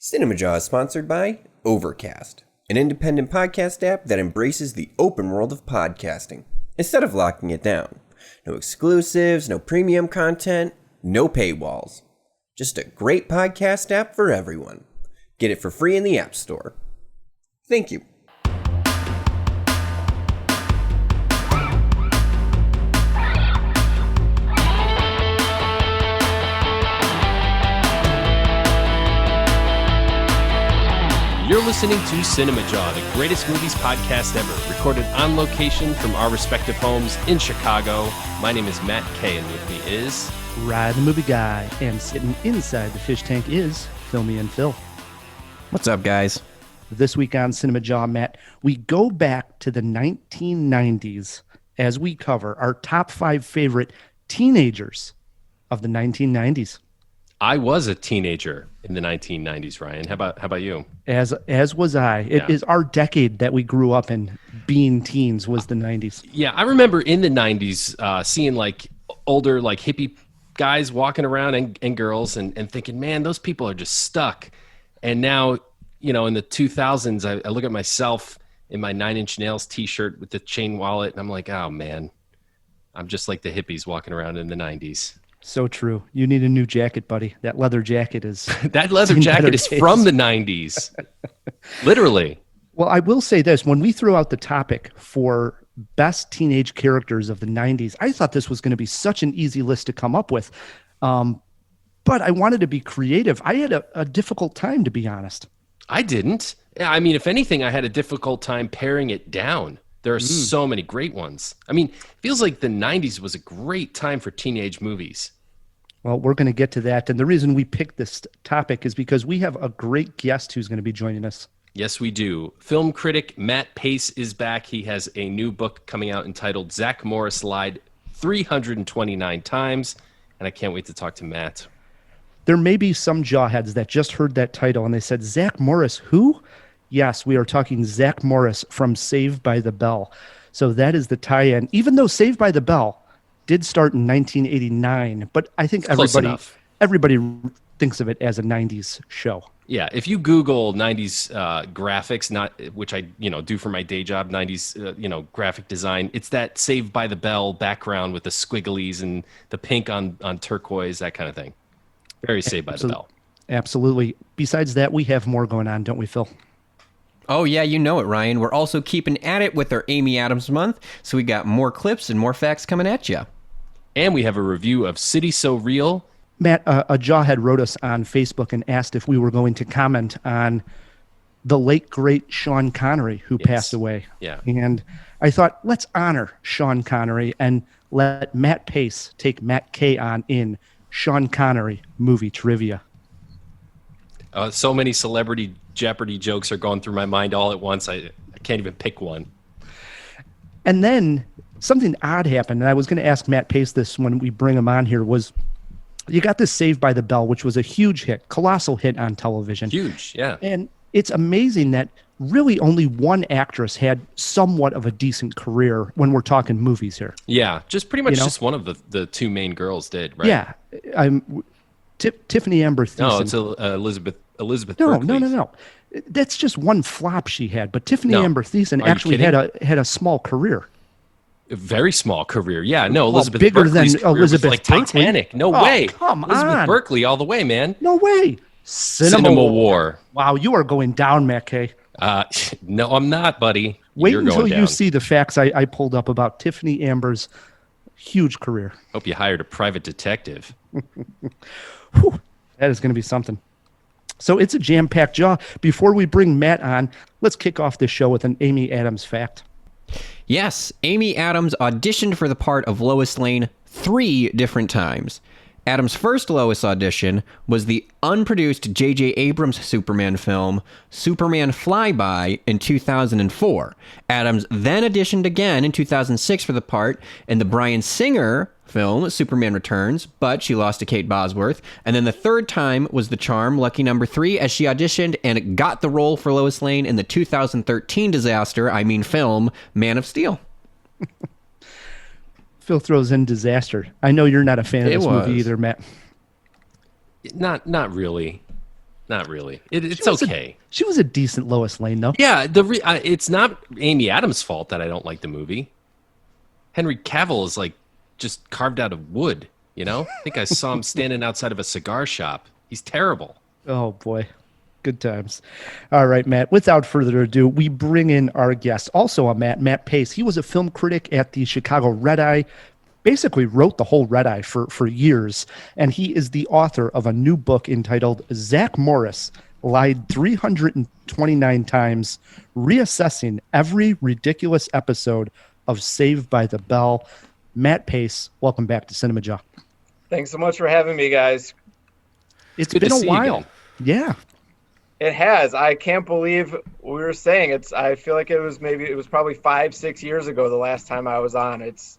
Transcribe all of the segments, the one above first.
Cinemajaw is sponsored by Overcast, an independent podcast app that embraces the open world of podcasting instead of locking it down. No exclusives, no premium content, no paywalls. Just a great podcast app for everyone. Get it for free in the App Store. Thank you. You're listening to Cinemajaw, the greatest movies podcast ever, recorded on location from our respective homes in Chicago. My name is Matt Pais, and with me is... Ride the movie guy, and sitting inside the fish tank is Filmy and Phil. What's up, guys? This week on Cinemajaw, Matt, we go back to the 1990s as we cover our top 5 favorite teenagers of the 1990s. I was a teenager in the 1990s, Ryan. How about you? As was I. It is our decade that we grew up in. Being teens was the 90s. Yeah, I remember in the 90s seeing like older like hippie guys walking around and girls and thinking, man, those people are just stuck. And now, you know, in the 2000s, I look at myself in my 9 Inch Nails t-shirt with the chain wallet, and I'm like, oh, man, I'm just like the hippies walking around in the 90s. So true. You need a new jacket, buddy. That leather jacket is... That leather jacket is from the 90s. Literally. Well, I will say this. When we threw out the topic for best teenage characters of the 90s, I thought this was going to be such an easy list to come up with. But I wanted to be creative. I had a difficult time, to be honest. I didn't. I mean, if anything, I had a difficult time paring it down. There are so many great ones. I mean, it feels like the 90s was a great time for teenage movies. Well, we're going to get to that. And the reason we picked this topic is because we have a great guest who's going to be joining us. Yes, we do. Film critic Matt Pais is back. He has a new book coming out entitled Zack Morris Lied 329 Times. And I can't wait to talk to Matt. There may be some jawheads that just heard that title and they said, Zack Morris, who? Yes, we are talking Zack Morris from Saved by the Bell. So that is the tie-in. Even though Saved by the Bell did start in 1989, but I think everybody thinks of it as a 90s show. Yeah, if you Google 90s graphics, which I do for my day job, 90s graphic design, it's that Saved by the Bell background with the squigglies and the pink on turquoise, that kind of thing. Very Saved by the Bell. Absolutely. Besides that, we have more going on, don't we, Phil? Oh, yeah, you know it, Ryan. We're also keeping at it with our Amy Adams month, so we got more clips and more facts coming at you. And we have a review of City So Real. Matt, a jawhead wrote us on Facebook and asked if we were going to comment on the late, great Sean Connery, who passed away. Yeah. And I thought, let's honor Sean Connery and let Matt Pais take Matt K on in Sean Connery movie trivia. So many celebrity Jeopardy jokes are going through my mind all at once. I can't even pick one. And then something odd happened, and I was going to ask Matt Pais this when we bring him on here, was you got this Saved by the Bell, which was a huge hit, colossal hit on television. Huge, yeah. And it's amazing that really only one actress had somewhat of a decent career when we're talking movies here. Yeah, just pretty much just one of the two main girls did, right? Yeah. Tiffany Amber Thiessen. No, it's Elizabeth No, Berkley. no. That's just one flop she had. But Tiffany Amber Thiessen actually had a small career. A very small career. Yeah, no, Elizabeth bigger Berkley's than Elizabeth was like Berkley. Titanic. No way. Come Elizabeth on. Berkley all the way, man. No way. Cinema War. Wow, you are going down, Matt K. No, I'm not, buddy. Wait until you see the facts I pulled up about Tiffany Amber's huge career. Hope you hired a private detective. Whew, that is going to be something. So it's a jam-packed jaw. Before we bring Matt on, let's kick off this show with an Amy Adams fact. Yes, Amy Adams auditioned for the part of Lois Lane 3 different times. Adams' first Lois audition was the unproduced J.J. Abrams Superman film, Superman Flyby, in 2004. Adams then auditioned again in 2006 for the part in the Bryan Singer film, Superman Returns, but she lost to Kate Bosworth. And then the third time was The Charm, Lucky Number 3, as she auditioned and got the role for Lois Lane in the 2013 film, Man of Steel. Phil throws in disaster. I know you're not a fan of this movie either, Matt. Not really. not really. It's She was okay. She was a decent Lois Lane, though. Yeah, it's not Amy Adams' fault that I don't like the movie. Henry Cavill is like just carved out of wood, you know? I think I saw him standing outside of a cigar shop. He's terrible. Oh, boy. Good times. All right, Matt, without further ado, we bring in our guest, also a Matt Pais. He was a film critic at the Chicago Red Eye, basically wrote the whole Red Eye for years, and he is the author of a new book entitled Zack Morris Lied 329 Times, Reassessing Every Ridiculous Episode of Saved by the Bell. Matt Pais, welcome back to Cinemajaw. Thanks so much for having me, guys. It's been a while. Yeah. It has. I can't believe we were saying it's. I feel like it was probably 5-6 years ago the last time I was on. It's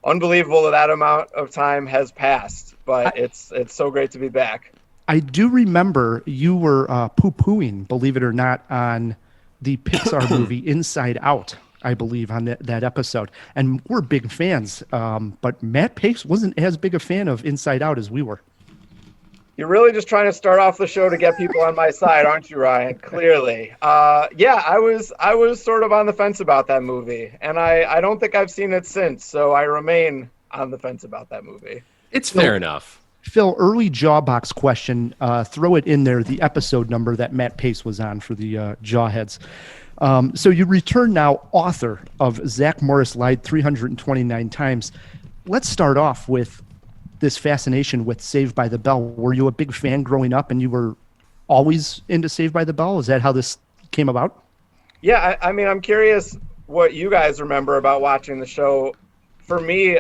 unbelievable that amount of time has passed, but it's so great to be back. I do remember you were poo-pooing, believe it or not, on the Pixar movie Inside Out, I believe, on that episode. And we're big fans, but Matt Pais wasn't as big a fan of Inside Out as we were. You're really just trying to start off the show to get people on my side, aren't you, Ryan? Clearly. Yeah, I was sort of on the fence about that movie, and I don't think I've seen it since, so I remain on the fence about that movie. It's fair enough. Phil, early Jawbox question, throw it in there, the episode number that Matt Pais was on for the Jawheads. So you return now, author of Zack Morris Lied 329 Times. Let's start off with this fascination with Saved by the Bell. Were you a big fan growing up and you were always into Saved by the Bell? Is that how this came about? Yeah, I mean, I'm curious what you guys remember about watching the show. For me,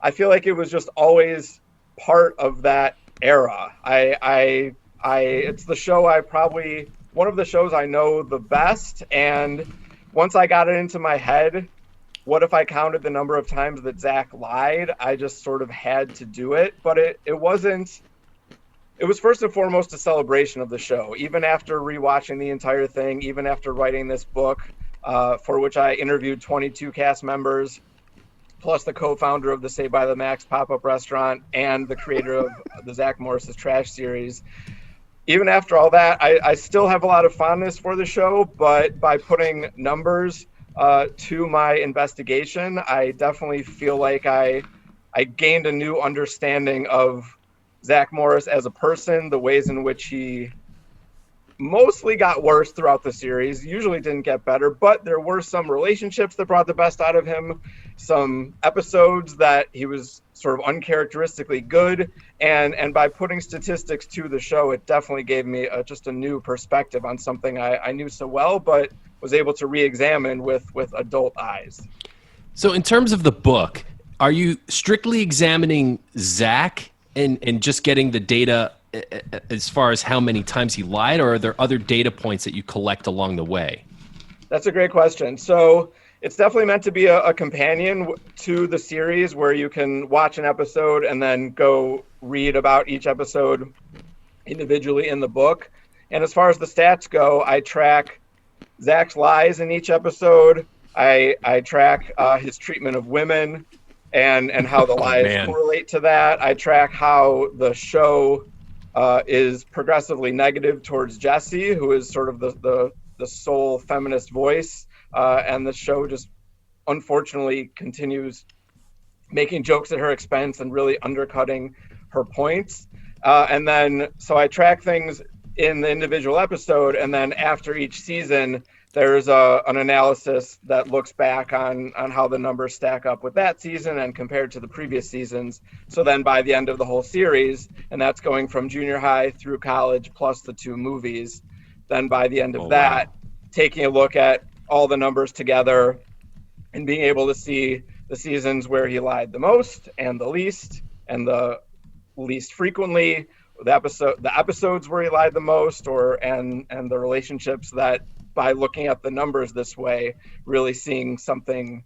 I feel like it was just always part of that era. It's the show one of the shows I know the best. And once I got it into my head, what if I counted the number of times that Zack lied? I just sort of had to do it, but it was first and foremost a celebration of the show. Even after rewatching the entire thing, even after writing this book, for which I interviewed 22 cast members, plus the co-founder of the Say by the Max pop-up restaurant and the creator of the Zack Morris's Trash series. Even after all that, I still have a lot of fondness for the show, but by putting numbers to my investigation, I definitely feel like I gained a new understanding of Zack Morris as a person, the ways in which he mostly got worse throughout the series, usually didn't get better, but there were some relationships that brought the best out of him, some episodes that he was sort of uncharacteristically good, and by putting statistics to the show, it definitely gave me just a new perspective on something I knew so well, but was able to re-examine with adult eyes. So in terms of the book, are you strictly examining Zack and just getting the data as far as how many times he lied, or are there other data points that you collect along the way? That's a great question. So it's definitely meant to be a companion to the series where you can watch an episode and then go read about each episode individually in the book. And as far as the stats go, I track Zack's lies in each episode. I track his treatment of women and how the lies correlate to that. I track how the show is progressively negative towards Jessie, who is sort of the sole feminist voice. And the show just unfortunately continues making jokes at her expense and really undercutting her points. And then, so I track things in the individual episode, and then after each season, there's an analysis that looks back on how the numbers stack up with that season and compared to the previous seasons. So then by the end of the whole series, and that's going from junior high through college plus the 2 movies, then by the end of taking a look at all the numbers together and being able to see the seasons where he lied the most and the least frequently, the episodes where he lied the most, and the relationships that, by looking at the numbers this way, really seeing something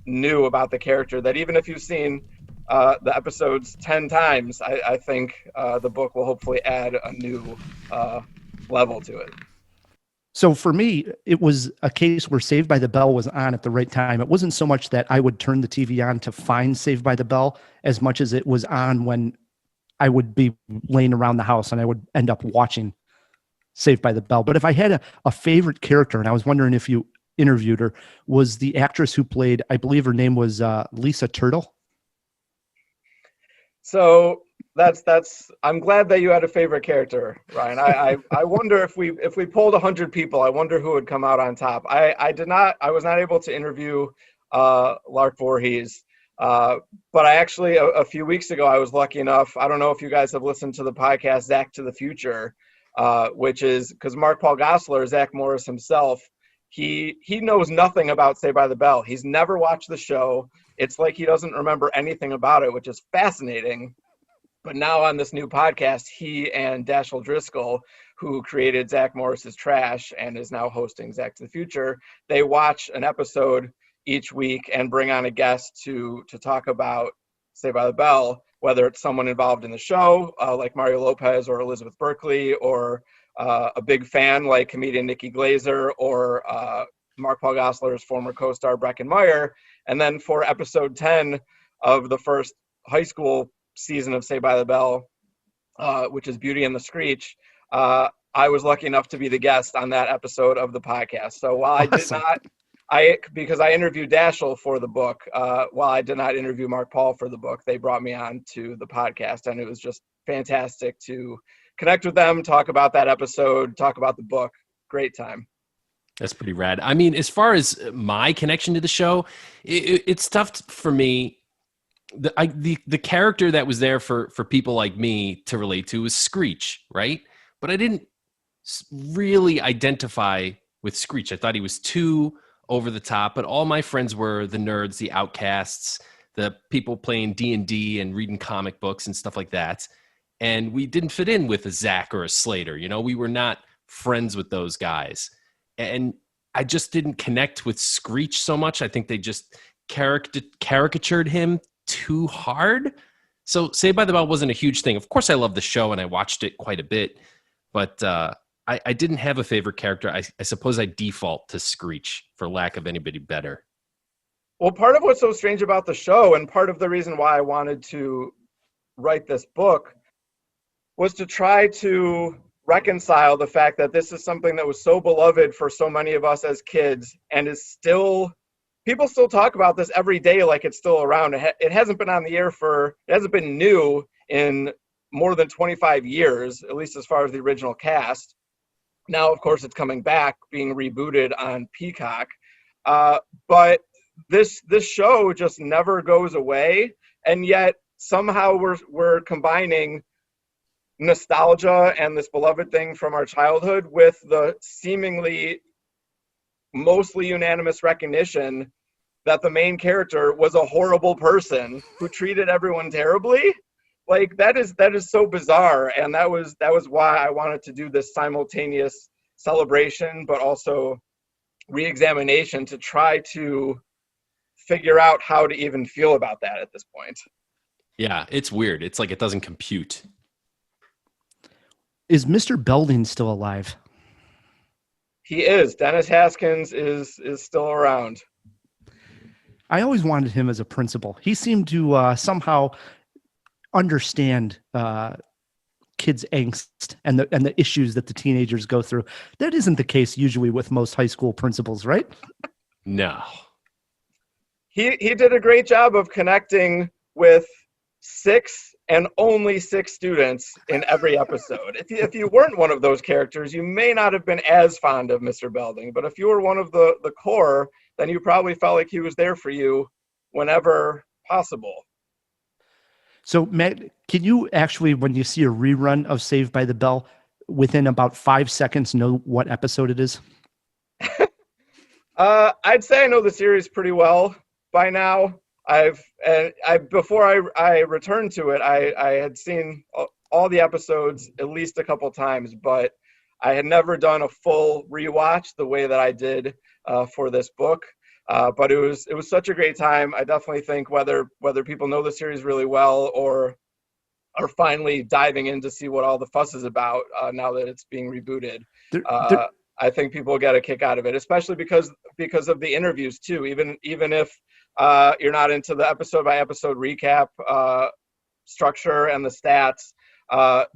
new about the character, that even if you've seen the episodes 10 times, I think the book will hopefully add a new level to it. So for me, it was a case where Saved by the Bell was on at the right time. It wasn't so much that I would turn the TV on to find Saved by the Bell as much as it was on when I would be laying around the house and I would end up watching Saved by the Bell. But if I had a favorite character, and I was wondering if you interviewed her, was the actress who played, I believe her name was Lisa Turtle. So I'm glad that you had a favorite character, Ryan. I wonder if we polled 100 people, I wonder who would come out on top. I was not able to interview Lark Voorhees. But I actually, a few weeks ago, I was lucky enough, I don't know if you guys have listened to the podcast, Zack to the Future, which is, because Mark Paul Gosselaar, Zack Morris himself, he knows nothing about Saved by the Bell. He's never watched the show. It's like he doesn't remember anything about it, which is fascinating. But now on this new podcast, he and Dashiell Driscoll, who created Zack Morris's Trash and is now hosting Zack to the Future, they watch an episode each week and bring on a guest to talk about Saved by the Bell, whether it's someone involved in the show, like Mario Lopez or Elizabeth Berkley, or a big fan like comedian Nikki Glazer, or Mark Paul Gosselaar's former co-star Breckin Meyer. And then for episode 10 of the first high school season of Saved by the Bell, which is Beauty and the Screech, I was lucky enough to be the guest on that episode of the podcast. So while I did not, because I interviewed Dashiell for the book, while I did not interview Mark Paul for the book, they brought me on to the podcast, and it was just fantastic to connect with them, talk about that episode, talk about the book. Great time. That's pretty rad. I mean, as far as my connection to the show, it's tough for me. The character that was there for people like me to relate to was Screech, right? But I didn't really identify with Screech. I thought he was too over the top, but all my friends were the nerds, the outcasts, the people playing D&D and reading comic books and stuff like that. And we didn't fit in with a Zach or a Slater. You know, we were not friends with those guys. And I just didn't connect with Screech so much. I think they just caricatured him too hard. So Saved by the Bell wasn't a huge thing. Of course, I love the show and I watched it quite a bit, but I didn't have a favorite character. I suppose I default to Screech for lack of anybody better. Well, part of what's so strange about the show, and part of the reason why I wanted to write this book, was to try to reconcile the fact that this is something that was so beloved for so many of us as kids, and is still, people still talk about this every day like it's still around. It hasn't been on the air it hasn't been new in more than 25 years, at least as far as the original cast. Now, of course, it's coming back, being rebooted on Peacock. But this show just never goes away, and yet somehow we're combining nostalgia and this beloved thing from our childhood with the seemingly mostly unanimous recognition that the main character was a horrible person who treated everyone terribly. Like, that is so bizarre, and that was why I wanted to do this simultaneous celebration, but also re-examination to try to figure out how to even feel about that at this point. Yeah, it's weird. It's like it doesn't compute. Is Mr. Belding still alive? He is. Dennis Haskins is still around. I always wanted him as a principal. He seemed to somehow understand kids' angst and the issues that the teenagers go through. That isn't the case usually with most high school principals, right? No. He did a great job of connecting with 6 and only 6 students in every episode. If you weren't one of those characters, you may not have been as fond of Mr. Belding, but if you were one of the core, then you probably felt like he was there for you whenever possible. So, Matt, can you actually, when you see a rerun of Saved by the Bell, within about 5 seconds know what episode it is? I'd say I know the series pretty well by now. Before I returned to it, I had seen all the episodes at least a couple times, but I had never done a full rewatch the way that I did for this book. But it was such a great time. I definitely think whether people know the series really well or are finally diving in to see what all the fuss is about now that it's being rebooted, I think people will get a kick out of it, especially because of the interviews too. Even if you're not into the episode by episode recap, structure and the stats,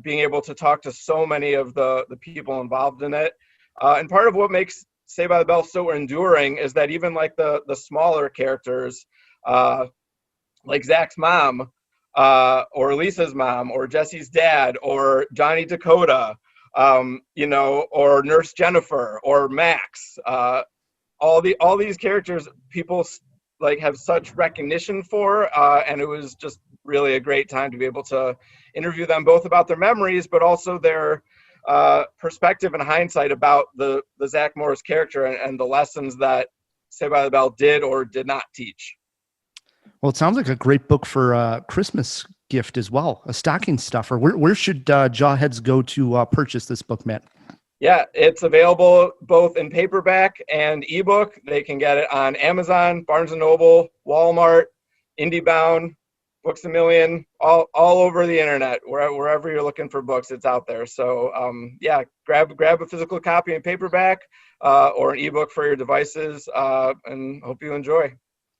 being able to talk to so many of the people involved in it. And part of what makes Saved by the Bell so enduring is that even like the smaller characters, like Zach's mom, or Lisa's mom, or Jesse's dad, or Johnny Dakota, or Nurse Jennifer, or Max, all these characters people like have such recognition for, and it was just really a great time to be able to interview them both about their memories, but also their perspective and hindsight about the Zack Morris character and the lessons that Saved by the Bell did or did not teach. Well, it sounds like a great book for a Christmas gift as well, a stocking stuffer. Where should Jawheads go to purchase this book, Matt? Yeah, it's available both in paperback and ebook. They can get it on Amazon, Barnes & Noble, Walmart, IndieBound, Books A Million, all over the internet. Wherever you're looking for books, it's out there. So, grab a physical copy in paperback or an ebook for your devices, and hope you enjoy.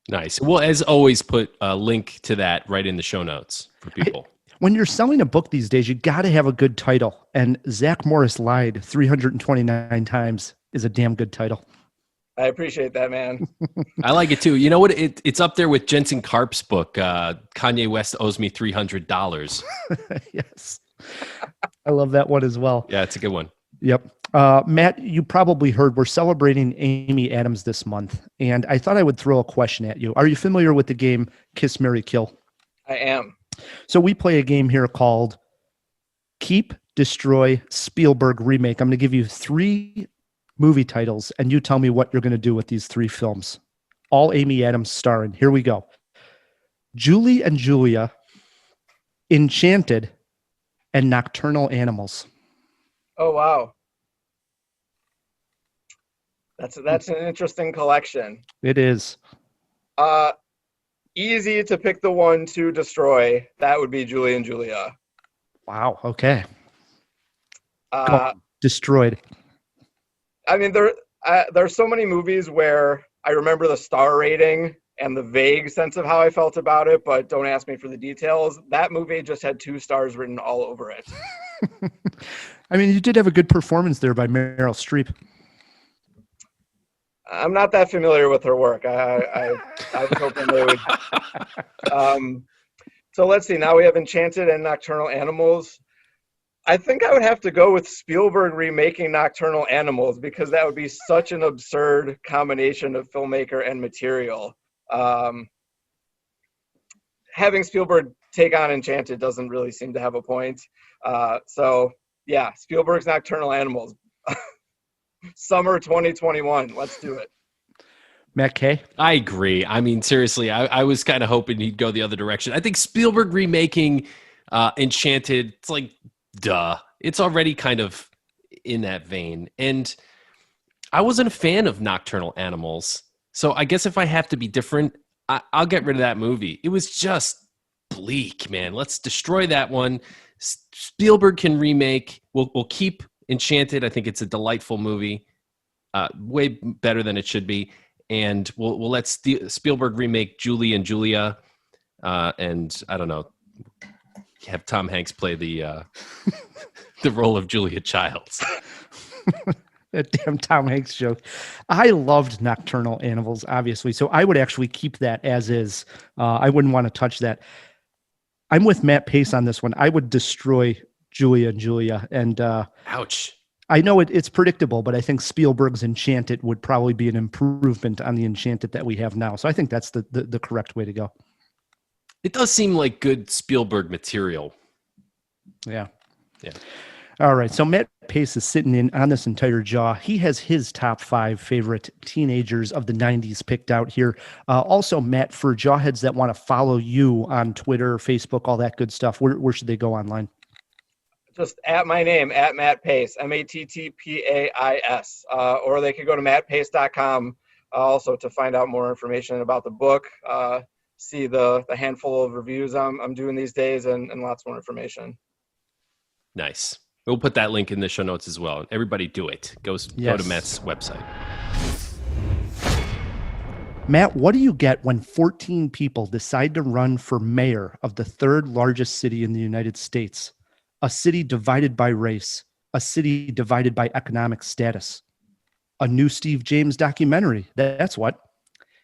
Nice. Well, as always, put a link to that right in the show notes for people. When you're selling a book these days, you got to have a good title. And Zack Morris Lied 329 times is a damn good title. I appreciate that, man. I like it too. You know what? It's up there with Jensen Karp's book, Kanye West Owes Me $300. Yes. I love that one as well. Yeah, it's a good one. Yep. Matt, you probably heard we're celebrating Amy Adams this month, and I thought I would throw a question at you. Are you familiar with the game Kiss, Marry, Kill? I am. So we play a game here called Keep, Destroy, Spielberg Remake. I'm going to give you 3 movie titles, and you tell me what you're going to do with these 3 films. All Amy Adams starring. Here we go. Julie and Julia, Enchanted, and Nocturnal Animals. Oh, wow. That's an interesting collection. It is. Easy to pick the one to destroy. That would be Julie and Julia. Wow. Okay. Destroyed. I mean, there's so many movies where I remember the star rating and the vague sense of how I felt about it, but don't ask me for the details. That movie just had 2 stars written all over it. I mean, you did have a good performance there by Meryl Streep. I'm not that familiar with her work. I was hoping they would. So let's see. Now we have Enchanted and Nocturnal Animals. I think I would have to go with Spielberg remaking Nocturnal Animals because that would be such an absurd combination of filmmaker and material. Having Spielberg take on Enchanted doesn't really seem to have a point. So yeah, Spielberg's Nocturnal Animals. Summer 2021. Let's do it. Matt Kay? I agree. I mean, seriously, I was kind of hoping he'd go the other direction. I think Spielberg remaking Enchanted, it's like, duh. It's already kind of in that vein. And I wasn't a fan of Nocturnal Animals. So I guess if I have to be different, I'll get rid of that movie. It was just bleak, man. Let's destroy that one. Spielberg can remake. We'll keep Enchanted. I think it's a delightful movie, way better than it should be, and we'll let Spielberg remake Julie and Julia, and I don't know, have Tom Hanks play the the role of Julia Childs. That damn Tom Hanks joke. I loved Nocturnal Animals, obviously, so I would actually keep that as is. I wouldn't want to touch that. I'm with Matt Pais on this one. I would destroy Julia and Julia. And ouch. I know it's predictable, but I think Spielberg's Enchanted would probably be an improvement on the Enchanted that we have now. So I think that's the correct way to go. It does seem like good Spielberg material. Yeah. Yeah. All right. So Matt Pais is sitting in on this entire jaw. He has his top 5 favorite teenagers of the 90s picked out here. Also, Matt, for jawheads that want to follow you on Twitter, Facebook, all that good stuff, where should they go online? Just at my name, at Matt Pais, MattPais, or they could go to mattpais.com also to find out more information about the book, see the handful of reviews I'm doing these days, and lots more information. Nice. We'll put that link in the show notes as well. Everybody do it. Go to Matt's website. Matt, what do you get when 14 people decide to run for mayor of the third largest city in the United States? A city divided by race, a city divided by economic status. A new Steve James documentary, that's what.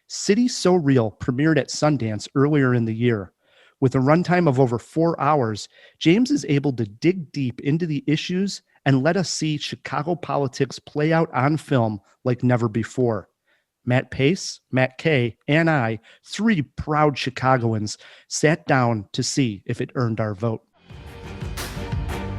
City So Real premiered at Sundance earlier in the year. With a runtime of over 4 hours, James is able to dig deep into the issues and let us see Chicago politics play out on film like never before. Matt Pais, Matt Kay, and I, 3 proud Chicagoans, sat down to see if it earned our vote.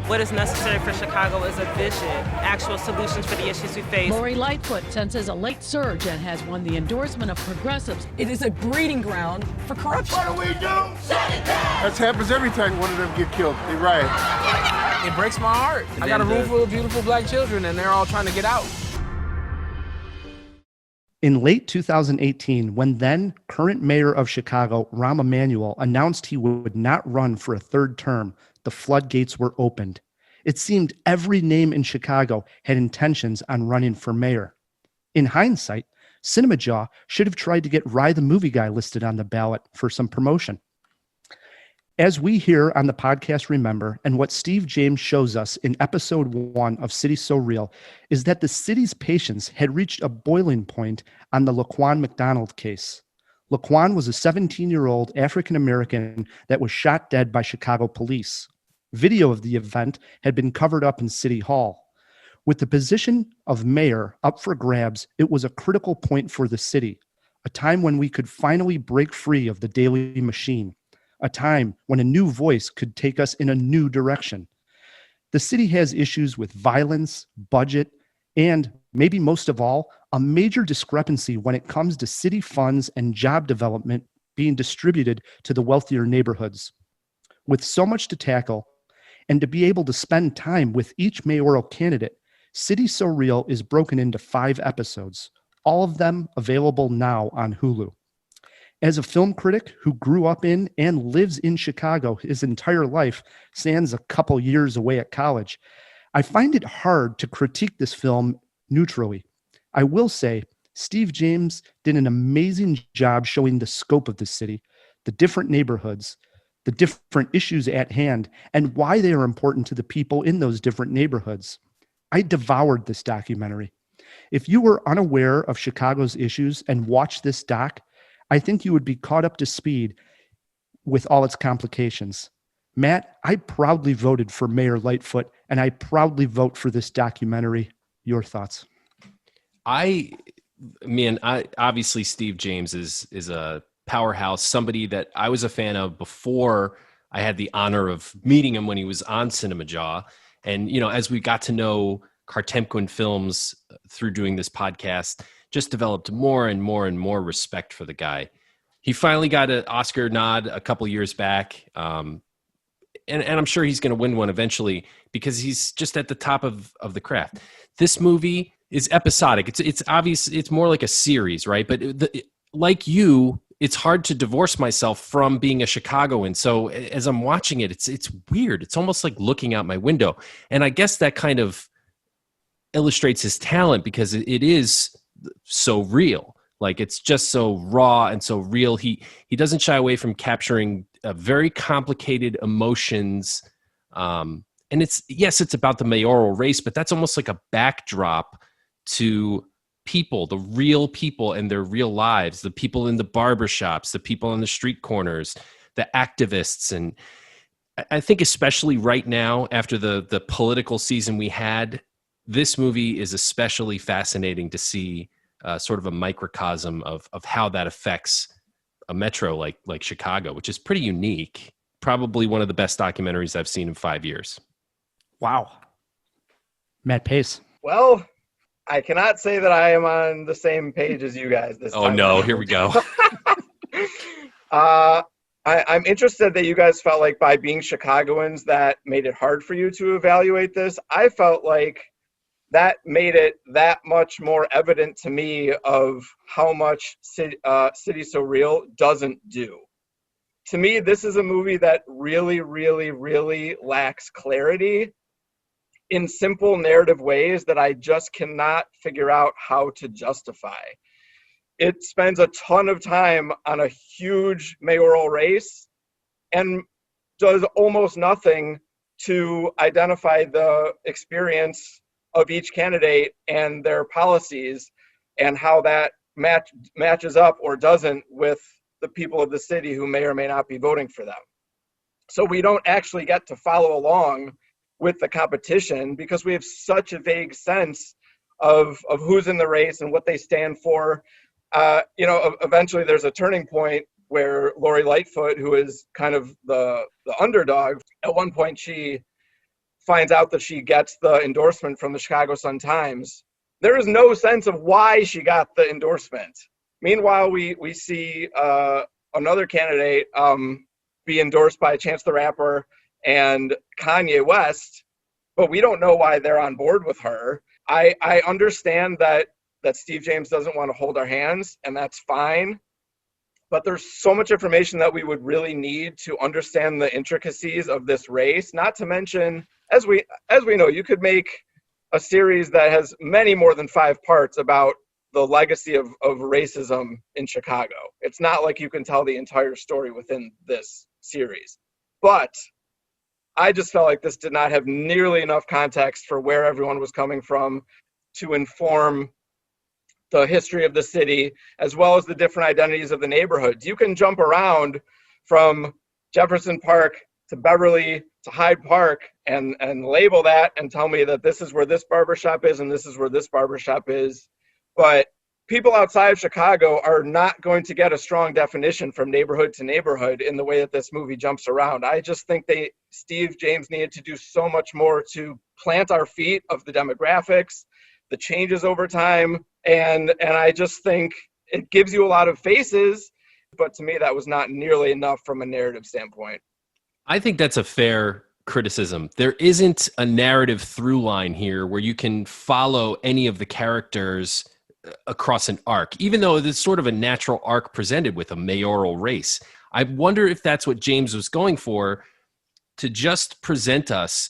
What is necessary for Chicago is a vision, actual solutions for the issues we face. Lori Lightfoot senses a late surge and has won the endorsement of progressives. It is a breeding ground for corruption. What do we do? Shut it down! That happens every time one of them get killed. They riot. It breaks my heart. I got a room full of beautiful black children and they're all trying to get out. In late 2018, when then current mayor of Chicago, Rahm Emanuel, announced he would not run for a third term, the floodgates were opened. It seemed every name in Chicago had intentions on running for mayor. In hindsight, Cinemajaw should have tried to get Rye the Movie Guy listed on the ballot for some promotion. As we here on the podcast remember, and what Steve James shows us in episode 1 of City So Real, is that the city's patience had reached a boiling point on the Laquan McDonald case. Laquan was a 17-year-old African-American that was shot dead by Chicago police. Video of the event had been covered up in City Hall. With the position of mayor up for grabs, it was a critical point for the city, a time when we could finally break free of the daily machine, a time when a new voice could take us in a new direction. The city has issues with violence, budget, and, maybe most of all, a major discrepancy when it comes to city funds and job development being distributed to the wealthier neighborhoods. With so much to tackle, and to be able to spend time with each mayoral candidate, City So Real is broken into 5 episodes, all of them available now on Hulu. As a film critic who grew up in and lives in Chicago his entire life, sans a couple years away at college, I find it hard to critique this film neutrally. I will say Steve James did an amazing job showing the scope of the city, the different neighborhoods, the different issues at hand, and why they are important to the people in those different neighborhoods. I devoured this documentary. If you were unaware of Chicago's issues and watched this doc, I think you would be caught up to speed with all its complications. Matt, I proudly voted for Mayor Lightfoot, and I proudly vote for this documentary. Your thoughts? Obviously Steve James is a powerhouse, somebody that I was a fan of before I had the honor of meeting him when he was on Cinemajaw. And, as we got to know Kartemquin Films through doing this podcast, just developed more and more and more respect for the guy. He finally got an Oscar nod a couple years back. And I'm sure he's going to win one eventually because he's just at the top of the craft. This movie is episodic. It's obvious. It's more like a series, right? But like you, it's hard to divorce myself from being a Chicagoan. So as I'm watching it, it's weird. It's almost like looking out my window. And I guess that kind of illustrates his talent because it is so real. Like it's just so raw and so real. He doesn't shy away from capturing very complicated emotions. And it's about the mayoral race, but that's almost like a backdrop to people, the real people and their real lives, the people in the barbershops, the people on the street corners, the activists. And I think especially right now, after the political season we had, this movie is especially fascinating to see sort of a microcosm of how that affects a metro like Chicago, which is pretty unique. Probably one of the best documentaries I've seen in 5 years. Wow. Matt Pais. Well, I cannot say that I am on the same page as you guys this time. Oh, no. Here we go. I'm interested that you guys felt like by being Chicagoans that made it hard for you to evaluate this. I felt like that made it that much more evident to me of how much City So Real doesn't do. To me, this is a movie that really, really, really lacks clarity in simple narrative ways that I just cannot figure out how to justify. it spends a ton of time on a huge mayoral race and does almost nothing to identify the experience of each candidate and their policies and how that matches up or doesn't with the people of the city who may or may not be voting for them. So we don't actually get to follow along with the competition because we have such a vague sense of who's in the race and what they stand for. Eventually there's a turning point where Lori Lightfoot, who is kind of the underdog, at one point she finds out that she gets the endorsement from the Chicago Sun-Times. There is no sense of why she got the endorsement. Meanwhile, we see another candidate be endorsed by Chance the Rapper and Kanye West, but we don't know why they're on board with her. I understand that Steve James doesn't want to hold our hands, and that's fine. But there's so much information that we would really need to understand the intricacies of this race. Not to mention, as we know, you could make a series that has many more than 5 parts about the legacy of racism in Chicago. It's not like you can tell the entire story within this series. But I just felt like this did not have nearly enough context for where everyone was coming from to inform the history of the city, as well as the different identities of the neighborhoods. You can jump around from Jefferson Park to Beverly to Hyde Park and label that and tell me that this is where this barbershop is and this is where this barbershop is. But people outside of Chicago are not going to get a strong definition from neighborhood to neighborhood in the way that this movie jumps around. I just think Steve James needed to do so much more to plant our feet of the demographics, the changes over time, and I just think it gives you a lot of faces, but to me that was not nearly enough from a narrative standpoint. I think that's a fair criticism. There isn't a narrative through line here where you can follow any of the characters across an arc, even though there's sort of a natural arc presented with a mayoral race. I wonder if that's what James was going for, to just present us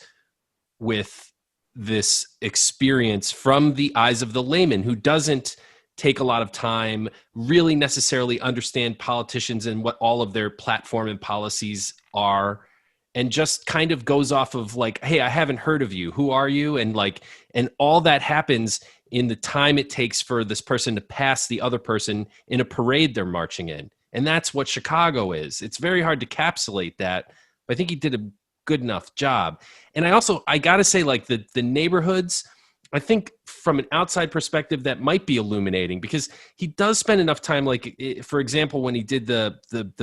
with this experience from the eyes of the layman who doesn't take a lot of time, really necessarily understand politicians and what all of their platform and policies are, and just kind of goes off of like, hey, I haven't heard of you. Who are you? And all that happens in the time it takes for this person to pass the other person in a parade they're marching in. And that's what Chicago is. It's very hard to encapsulate that, but I think he did a good enough job. And I gotta say, like the neighborhoods, I think from an outside perspective that might be illuminating, because he does spend enough time, like for example when he did the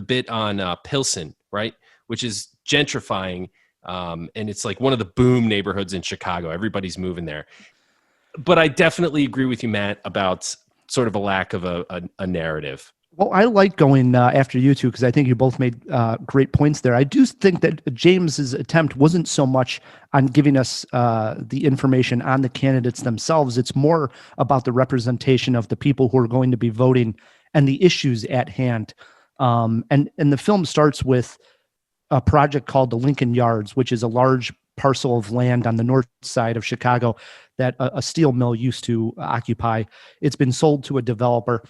bit on Pilsen, right, which is gentrifying, and it's like one of the boom neighborhoods in Chicago. Everybody's moving there. But I definitely agree with you, Matt, about sort of a lack of a narrative. Well, I like going after you two because I think you both made great points there. I do think that James's attempt wasn't so much on giving us the information on the candidates themselves. It's more about the representation of the people who are going to be voting and the issues at hand. And the film starts with a project called the Lincoln Yards, which is a large parcel of land on the north side of Chicago that a steel mill used to occupy. It's been sold to a developer.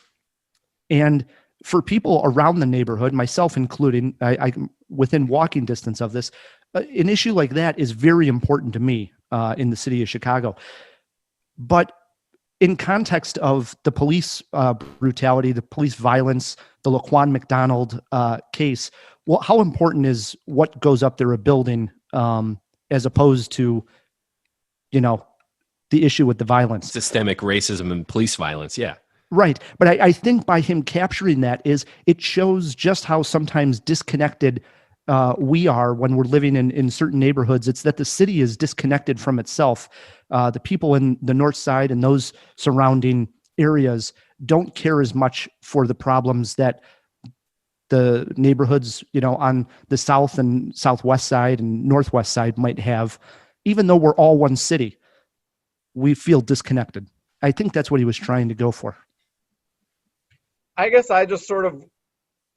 And for people around the neighborhood, myself including, I within walking distance of this, an issue like that is very important to me in the city of Chicago. But in context of the police brutality, the police violence, the Laquan McDonald case, well, how important is what goes up there a building as opposed to, the issue with the violence? Systemic racism and police violence, yeah. Right. But I think by him capturing that it shows just how sometimes disconnected we are when we're living in certain neighborhoods. It's that the city is disconnected from itself. The people in the north side and those surrounding areas don't care as much for the problems that the neighborhoods, on the south and southwest side and northwest side might have. Even though we're all one city, we feel disconnected. I think that's what he was trying to go for. I guess I just sort of,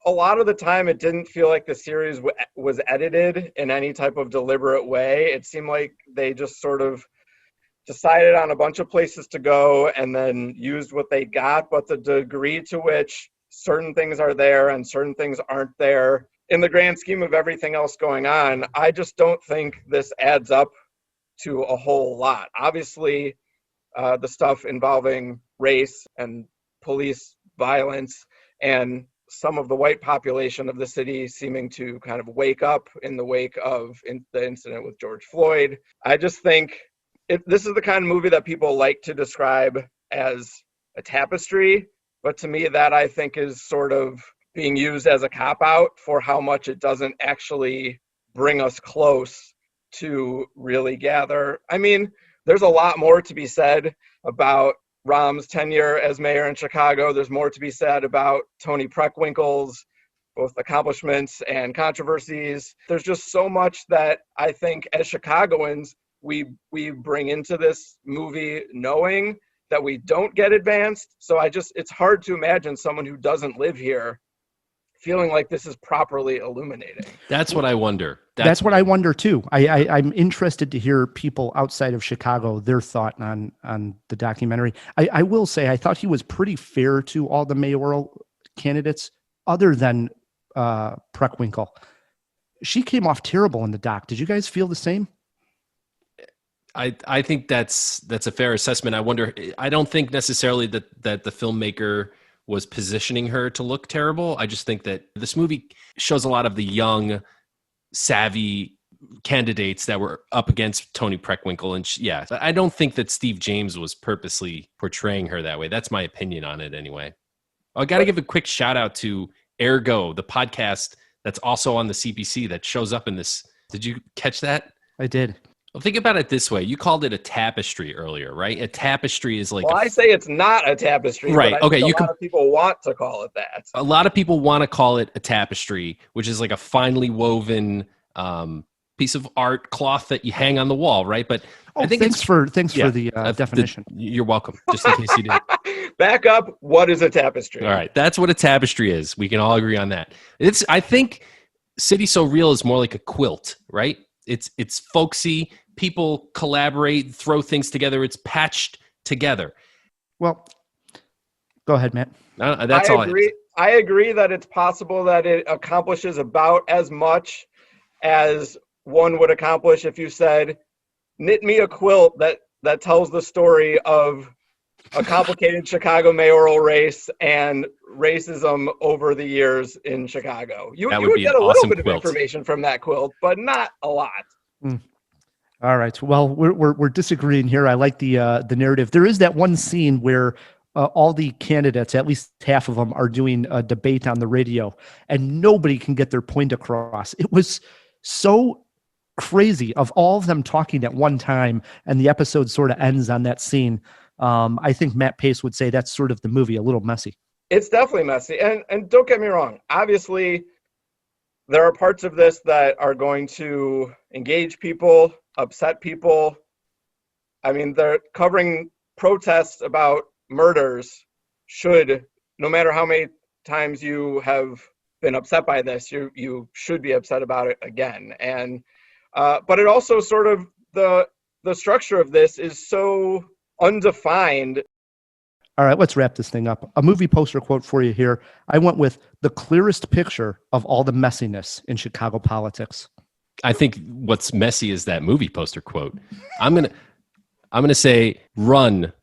a lot of the time it didn't feel like the series was edited in any type of deliberate way. It seemed like they just sort of decided on a bunch of places to go and then used what they got, but the degree to which certain things are there and certain things aren't there in the grand scheme of everything else going on, I just don't think this adds up to a whole lot. Obviously, the stuff involving race and police violence and some of the white population of the city seeming to kind of wake up in the wake of the incident with George Floyd. I just think this is the kind of movie that people like to describe as a tapestry, but to me that I think is sort of being used as a cop-out for how much it doesn't actually bring us close to really gather. I mean, there's a lot more to be said about Rahm's tenure as mayor in Chicago. There's more to be said about Tony Preckwinkle's both accomplishments and controversies. There's just so much that I think as Chicagoans, we bring into this movie knowing that we don't get advanced. So it's hard to imagine someone who doesn't live here feeling like this is properly illuminating. That's what I wonder. That's what I wonder too. I'm interested to hear people outside of Chicago, their thought on the documentary. I will say, I thought he was pretty fair to all the mayoral candidates other than Preckwinkle. She came off terrible in the doc. Did you guys feel the same? I think that's a fair assessment. I wonder, I don't think necessarily that the filmmaker was positioning her to look terrible. I just think that this movie shows a lot of the young, savvy candidates that were up against Tony Preckwinkle. And I don't think that Steve James was purposely portraying her that way. That's my opinion on it anyway. I got to give a quick shout out to Ergo, the podcast that's also on the CBC that shows up in this. Did you catch that? I did. Well, think about it this way. You called it a tapestry earlier, right? A tapestry is like... Well, I say it's not a tapestry. Right. But Okay. A lot of people want to call it that. A lot of people want to call it a tapestry, which is like a finely woven piece of art cloth that you hang on the wall, right? But I think thanks for the definition. You're welcome. Just in case you didn't. Back up. What is a tapestry? All right. That's what a tapestry is. We can all agree on that. I think City So Real is more like a quilt, right? It's folksy. People collaborate, throw things together. It's patched together. Well, go ahead, Matt. That's all. I agree that it's possible that it accomplishes about as much as one would accomplish if you said, knit me a quilt that tells the story of a complicated Chicago mayoral race and racism over the years in Chicago. You would get a little bit of information from that quilt, but not a lot. All right. Well, we're disagreeing here. I like the narrative. There is that one scene where all the candidates, at least half of them, are doing a debate on the radio, and nobody can get their point across. It was so crazy of all of them talking at one time, and the episode sort of ends on that scene. I think Matt Pais would say that's sort of the movie, a little messy. It's definitely messy. And don't get me wrong. Obviously, there are parts of this that are going to engage people, upset people. I mean, they're covering protests about murders should, no matter how many times you have been upset by this, you should be upset about it again. And but it also sort of, the structure of this is so undefined. All right, let's wrap this thing up. A movie poster quote for you here. I went with the clearest picture of all the messiness in Chicago politics. I think what's messy is that movie poster quote. I'm gonna say, run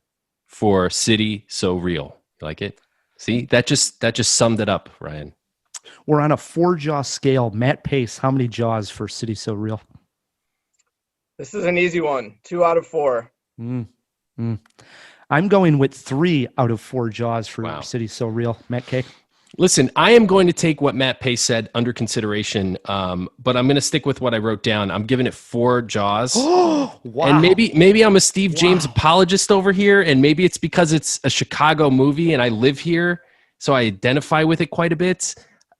for City So Real. You like it? See, that just summed it up, Ryan. We're on a 4-jaw scale. Matt Pais, how many jaws for City So Real? This is an easy one. 2 out of 4. I'm going with 3 out of 4 jaws for City So Real. Matt K. Listen, I am going to take what Matt Pais said under consideration, but I'm going to stick with what I wrote down. I'm giving it 4 jaws. Oh, wow. And maybe I'm a Steve James apologist over here, and maybe it's because it's a Chicago movie and I live here, so I identify with it quite a bit.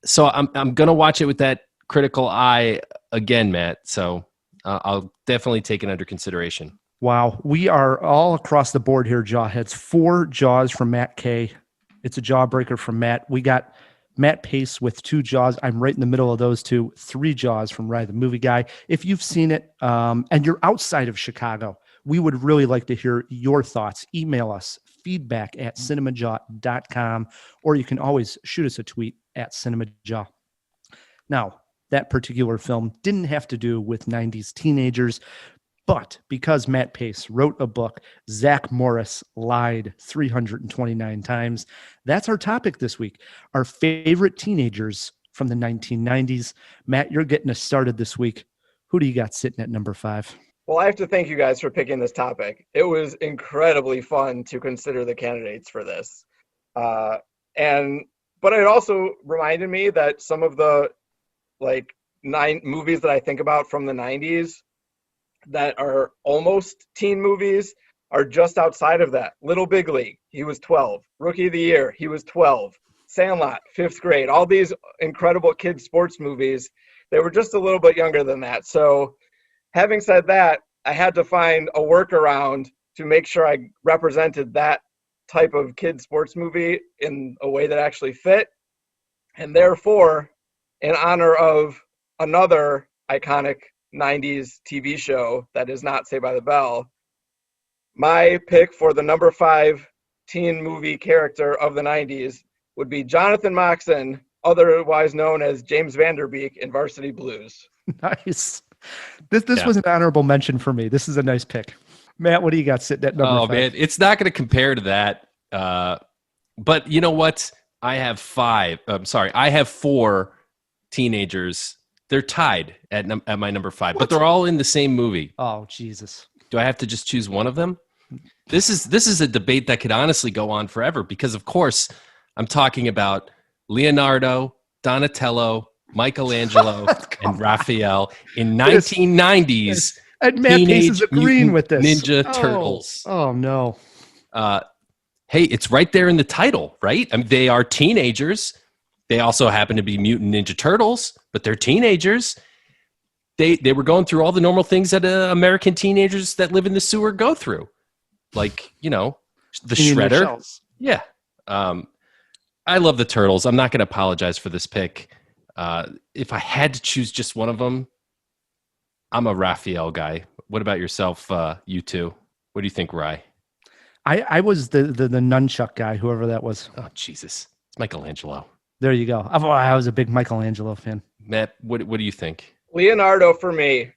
So I'm going to watch it with that critical eye again, Matt. So I'll definitely take it under consideration. Wow. We are all across the board here, Jawheads. 4 jaws from Matt K. It's a jawbreaker from Matt. We got Matt Pais with 2 jaws. I'm right in the middle of those 2. 3 jaws from Ryan, the movie guy. If you've seen it and you're outside of Chicago, We would really like to hear your thoughts. Email us feedback@cinemajaw.com, or you can always shoot us a tweet at Cinemajaw. Now, that particular film didn't have to do with 90s teenagers, but because Matt Pais wrote a book, Zack Morris Lied 329 times, that's our topic this week. Our favorite teenagers from the 1990s. Matt, you're getting us started this week. Who do you got sitting at number 5? Well, I have to thank you guys for picking this topic. It was incredibly fun to consider the candidates for this. But it also reminded me that some of the movies that I think about from the 90s that are almost teen movies are just outside of that. Little Big League, he was 12. Rookie of the Year, he was 12. Sandlot, 5th grade. All these incredible kids sports movies, they were just a little bit younger than that. So having said that, I had to find a workaround to make sure I represented that type of kids sports movie in a way that actually fit. And therefore, in honor of another iconic 90s TV show that is not Saved by the Bell, my pick for the number 5 teen movie character of the 90s would be Jonathan Moxon, otherwise known as James Vanderbeek in Varsity Blues. Nice. This was an honorable mention for me. This is a nice pick. Matt, what do you got sitting at number 5? Man, it's not going to compare to that. But you know what? I have 4 teenagers. They're tied at my number 5, but they're all in the same movie. Oh, Jesus. Do I have to just choose one of them? This is a debate that could honestly go on forever because, of course, I'm talking about Leonardo, Donatello, Michelangelo, and Rafael in 1990s. And Matt Pais is agreeing with this. Ninja Turtles. Oh, no. Hey, it's right there in the title, right? I mean, they are teenagers. They also happen to be Mutant Ninja Turtles, but they're teenagers. They were going through all the normal things that American teenagers that live in the sewer go through. Like, the shredder. Yeah. I love the Turtles. I'm not going to apologize for this pick. If I had to choose just one of them, I'm a Rafael guy. What about yourself, you two? What do you think, Rye? I was the nunchuck guy, whoever that was. Oh, Jesus. It's Michelangelo. There you go. I was a big Michelangelo fan. Matt, what do you think? Leonardo for me.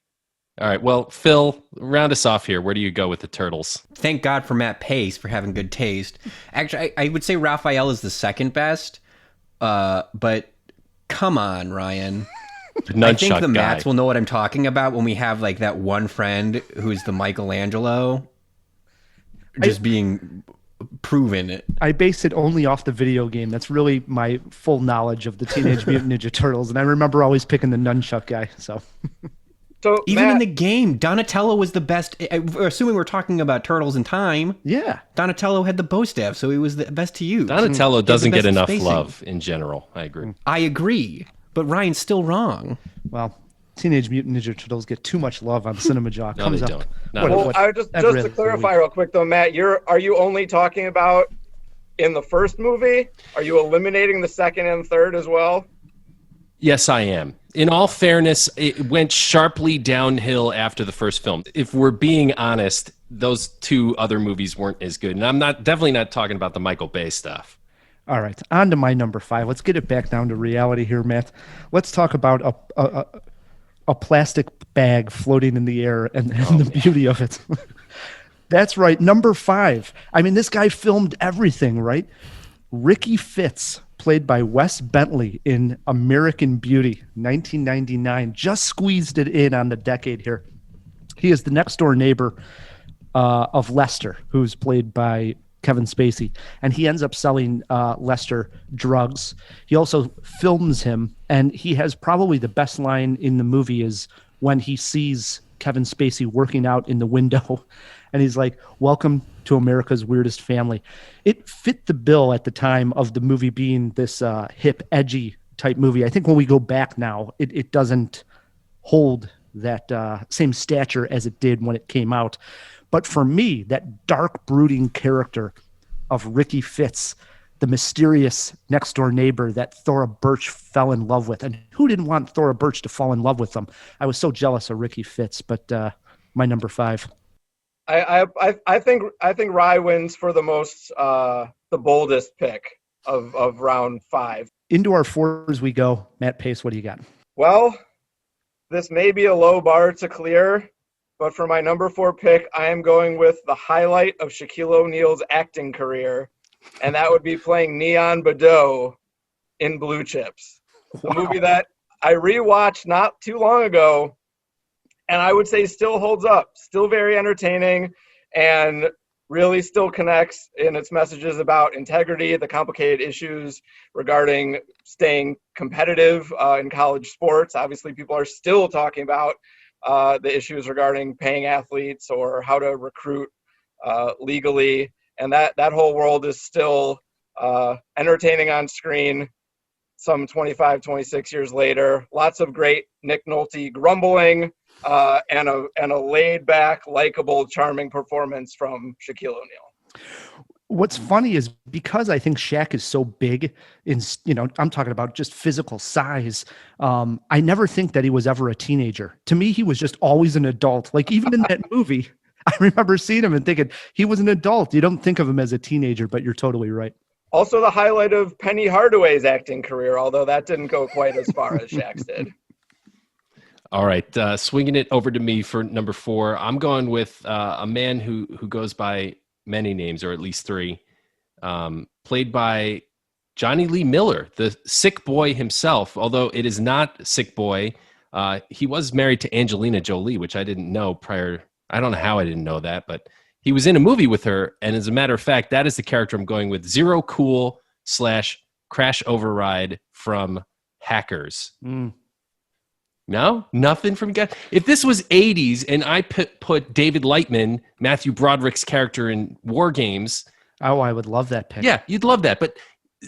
All right. Well, Phil, round us off here. Where do you go with the Turtles? Thank God for Matt Pais for having good taste. Actually, I would say Rafael is the second best. But come on, Ryan. I think the Matts will know what I'm talking about when we have like that one friend who's the Michelangelo just being proven it. I base it only off the video game. That's really my full knowledge of the Teenage Mutant Ninja Turtles. And I remember always picking the nunchuck guy. So even Matt, in the game, Donatello was the best. Assuming we're talking about Turtles in time. Yeah. Donatello had the bow staff, so he was the best to use. Donatello doesn't get enough love in general. I agree. But Ryan's still wrong. Well, Teenage Mutant Ninja Turtles get too much love on Cinemajaw. No, Comes they up. don't. I just to clarify real quick though, Matt, are you only talking about in the first movie? Are you eliminating the second and third as well? Yes, I am. In all fairness, it went sharply downhill after the first film. If we're being honest, those 2 other movies weren't as good. And I'm definitely not talking about the Michael Bay stuff. All right, on to my number 5. Let's get it back down to reality here, Matt. Let's talk about a plastic bag floating in the air and the beauty of it. That's right, number 5. I mean, this guy filmed everything, right? Ricky Fitz, played by Wes Bentley in American Beauty, 1999, just squeezed it in on the decade here. He is the next door neighbor of Lester, who's played by Kevin Spacey, and he ends up selling Lester drugs. He also films him, and he has probably the best line in the movie is when he sees Kevin Spacey working out in the window, and he's like, "Welcome to America's Weirdest Family." It fit the bill at the time of the movie being this hip, edgy type movie. I think when we go back now, it doesn't hold that same stature as it did when it came out. But for me, that dark, brooding character of Ricky Fitz, the mysterious next-door neighbor that Thora Birch fell in love with. And who didn't want Thora Birch to fall in love with them? I was so jealous of Ricky Fitz, but my number 5. I think Rye wins for the most the boldest pick of round 5. Into our 4s we go. Matt Pais, what do you got? Well, this may be a low bar to clear, but for my number 4 pick, I am going with the highlight of Shaquille O'Neal's acting career, and that would be playing Neon Badeau in Blue Chips, a movie that I rewatched not too long ago, and I would say still holds up, still very entertaining, and really still connects in its messages about integrity, the complicated issues regarding staying competitive in college sports. Obviously, people are still talking about the issues regarding paying athletes or how to recruit legally. And that whole world is still entertaining on screen some 25, 26 years later. Lots of great Nick Nolte grumbling and a laid-back, likable, charming performance from Shaquille O'Neal. What's funny is because I think Shaq is so big in, I'm talking about just physical size. I never think that he was ever a teenager. To me, he was just always an adult. Like even in that movie, I remember seeing him and thinking he was an adult. You don't think of him as a teenager, but you're totally right. Also the highlight of Penny Hardaway's acting career, although that didn't go quite as far as Shaq's did. All right, swinging it over to me for number 4. I'm going with a man who goes by many names, or at least 3, played by Johnny Lee Miller, the sick boy himself, although it is not Sick Boy. He was married to Angelina Jolie, which I didn't know prior. I don't know how I didn't know that, but he was in a movie with her. And as a matter of fact, that is the character I'm going with. Zero Cool / Crash Override from Hackers. No, nothing from guys. If this was 80s and I put David Lightman, Matthew Broderick's character in War Games. Oh, I would love that pick. Yeah, you'd love that. But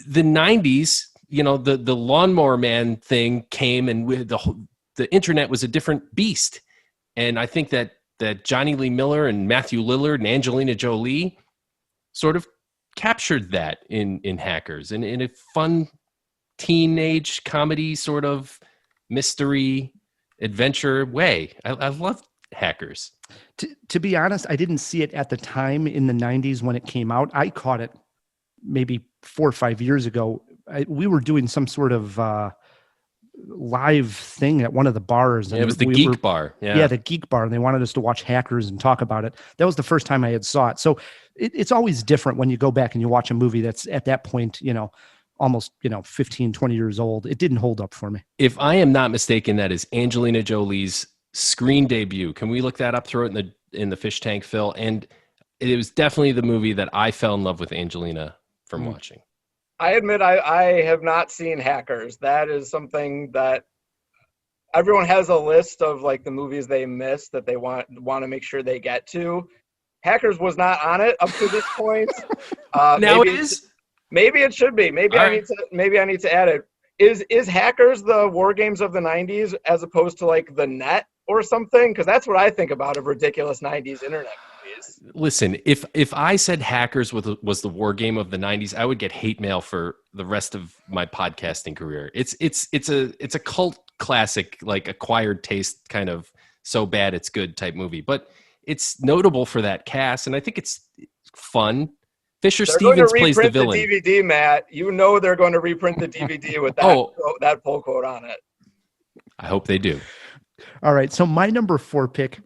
the 90s, the Lawnmower Man thing came, and the internet was a different beast. And I think that Johnny Lee Miller and Matthew Lillard and Angelina Jolie sort of captured that in Hackers, and in a fun teenage comedy sort of mystery adventure way. I love Hackers. To be honest, I didn't see it at the time in the 90s when it came out. I caught it maybe 4 or 5 years ago. We were doing some sort of live thing at one of the bars. And it was the Geek Bar. Yeah, the Geek Bar. And they wanted us to watch Hackers and talk about it. That was the first time I had saw it. So it's always different when you go back and you watch a movie that's at that point, almost 15, 20 years old. It didn't hold up for me. If I am not mistaken, that is Angelina Jolie's screen debut. Can we look that up? Throw it in the fish tank, Phil. And it was definitely the movie that I fell in love with Angelina from watching. I admit I have not seen Hackers. That is something that everyone has a list of like the movies they missed that they want to make sure they get to. Hackers was not on it up to this point. Now it is. Maybe it should be. Maybe I need to add it. Is Hackers the War Games of the 90s as opposed to like the Net or something? Because that's what I think about of ridiculous 90s internet movies. Listen, if I said Hackers was the War Game of the 90s, I would get hate mail for the rest of my podcasting career. It's a cult classic, like acquired taste kind of so bad it's good type movie. But it's notable for that cast, and I think it's fun. Fisher Stevens plays the villain. The DVD, Matt. They're going to reprint the DVD with that pull quote on it. I hope they do. All right. So my number 4 pick,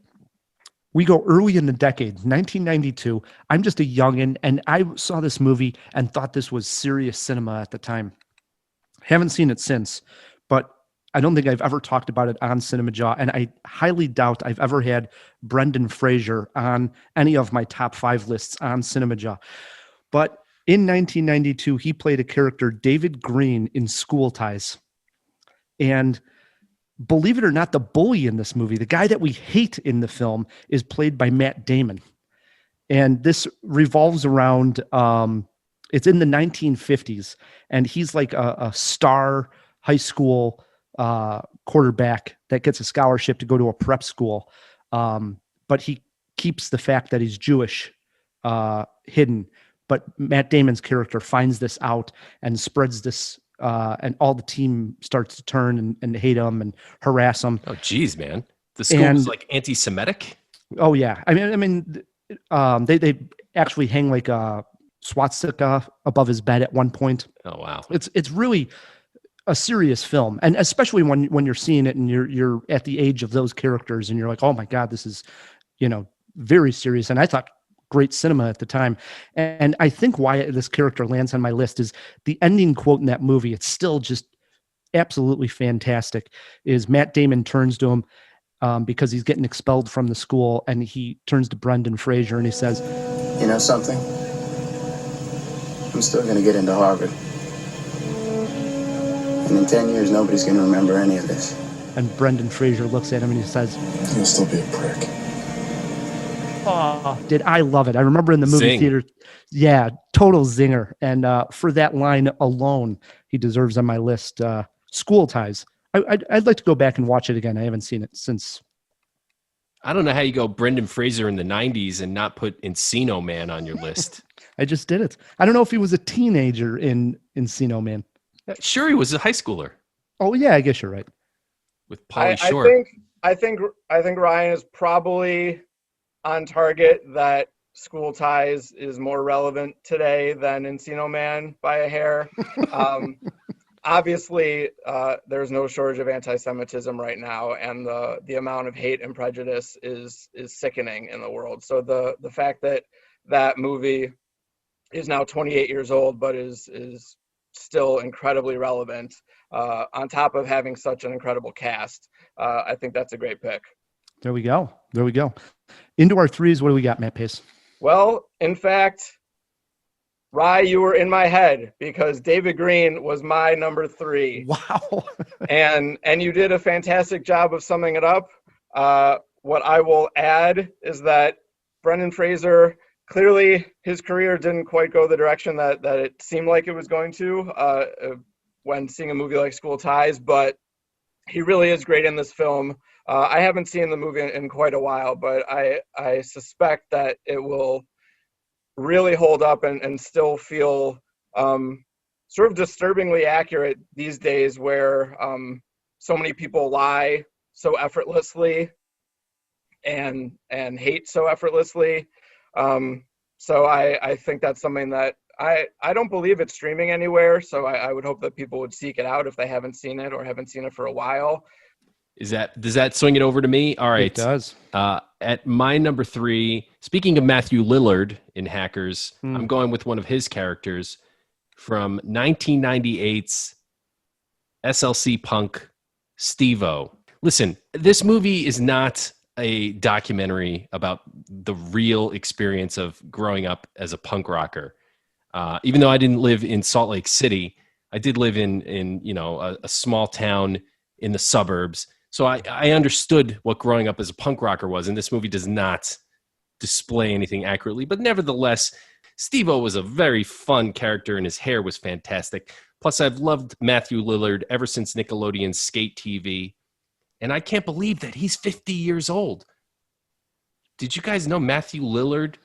we go early in the decade, 1992. I'm just a youngin', and I saw this movie and thought this was serious cinema at the time. Haven't seen it since, but I don't think I've ever talked about it on Cinemajaw, and I highly doubt I've ever had Brendan Fraser on any of my top 5 lists on Cinemajaw. But in 1992, he played a character, David Green, in School Ties. And believe it or not, the bully in this movie, the guy that we hate in the film, is played by Matt Damon. And this revolves around, it's in the 1950s, and he's like a star high school quarterback that gets a scholarship to go to a prep school. But he keeps the fact that he's Jewish hidden. But Matt Damon's character finds this out and spreads this, and all the team starts to turn and hate him and harass him. Oh, geez, man. The school was like anti-Semitic? Oh, yeah. I mean, They actually hang like a swastika above his bed at one point. Oh wow. It's really a serious film, and especially when you're seeing it and you're at the age of those characters and you're like, oh my God, this is, very serious. And I thought great cinema at the time. And I think why this character lands on my list is the ending quote in that movie. It's still just absolutely fantastic. Is Matt Damon turns to him because he's getting expelled from the school, and he turns to Brendan Fraser and he says, "You know something? I'm still going to get into Harvard. And in 10 years, nobody's going to remember any of this." And Brendan Fraser looks at him and he says, "You'll still be a prick." Oh, did I love it? I remember in the movie theater. Yeah, total zinger. And for that line alone, he deserves on my list. School Ties. I'd like to go back and watch it again. I haven't seen it since. I don't know how you go Brendan Fraser in the 90s and not put Encino Man on your list. I just did it. I don't know if he was a teenager in Encino Man. Sure, he was a high schooler. Oh yeah, I guess you're right. With Pauly Shore. I think Ryan is probably on target that School Ties is more relevant today than Encino Man by a hair. Obviously, there's no shortage of anti-Semitism right now, and the amount of hate and prejudice is sickening in the world. So the fact that movie is now 28 years old, but is still incredibly relevant, on top of having such an incredible cast, I think that's a great pick. There we go. Into our threes, what do we got, Matt Pais? Well, in fact, Rye, you were in my head because David Green was my number 3. Wow. and you did a fantastic job of summing it up. What I will add is that Brendan Fraser, clearly his career didn't quite go the direction that it seemed like it was going to when seeing a movie like School Ties, but he really is great in this film. I haven't seen the movie in quite a while, but I suspect that it will really hold up and still feel sort of disturbingly accurate these days, where so many people lie so effortlessly and hate so effortlessly. So I think that's something that I don't believe it's streaming anywhere, so I would hope that people would seek it out if they haven't seen it or haven't seen it for a while. Does that swing it over to me? All right. It does. At my number 3, speaking of Matthew Lillard in Hackers, I'm going with one of his characters from 1998's SLC punk, Steve-O. Listen, this movie is not a documentary about the real experience of growing up as a punk rocker. Even though I didn't live in Salt Lake City, I did live in a small town in the suburbs. So I understood what growing up as a punk rocker was, and this movie does not display anything accurately. But nevertheless, Steve-O was a very fun character, and his hair was fantastic. Plus, I've loved Matthew Lillard ever since Nickelodeon's Skate TV, and I can't believe that he's 50 years old. Did you guys know Matthew Lillard,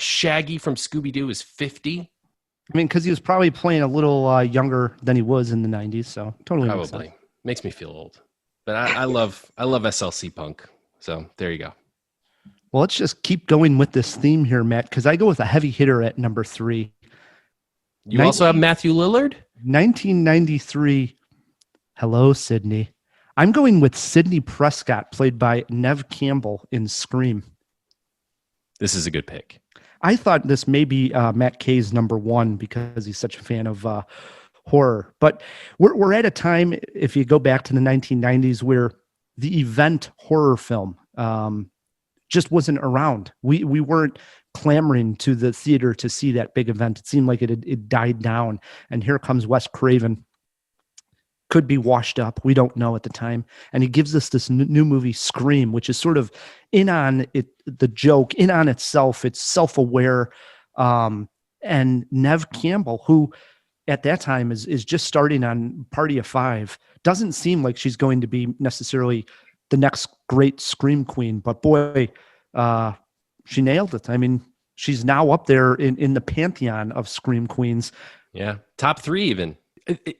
Shaggy from Scooby-Doo, is 50? I mean, because he was probably playing a little younger than he was in the 90s, so totally probably makes me feel old. But I love SLC punk. So there you go. Well, let's just keep going with this theme here, Matt, because I go with a heavy hitter at number 3. You also have Matthew Lillard? 1993. Hello, Sydney. I'm going with Sidney Prescott, played by Neve Campbell in Scream. This is a good pick. I thought this may be Matt Kay's number 1 because he's such a fan of horror. But we're at a time, if you go back to the 1990s, where the event horror film just wasn't around. We weren't clamoring to the theater to see that big event. It seemed like it died down. And here comes Wes Craven. Could be washed up. We don't know at the time. And he gives us this new movie, Scream, which is sort of in on it, the joke, in on itself. It's self-aware. And Neve Campbell, who at that time is just starting on Party of 5, doesn't seem like she's going to be necessarily the next great Scream queen. But boy, she nailed it. I mean, she's now up there in the pantheon of Scream queens. Yeah, top 3 even.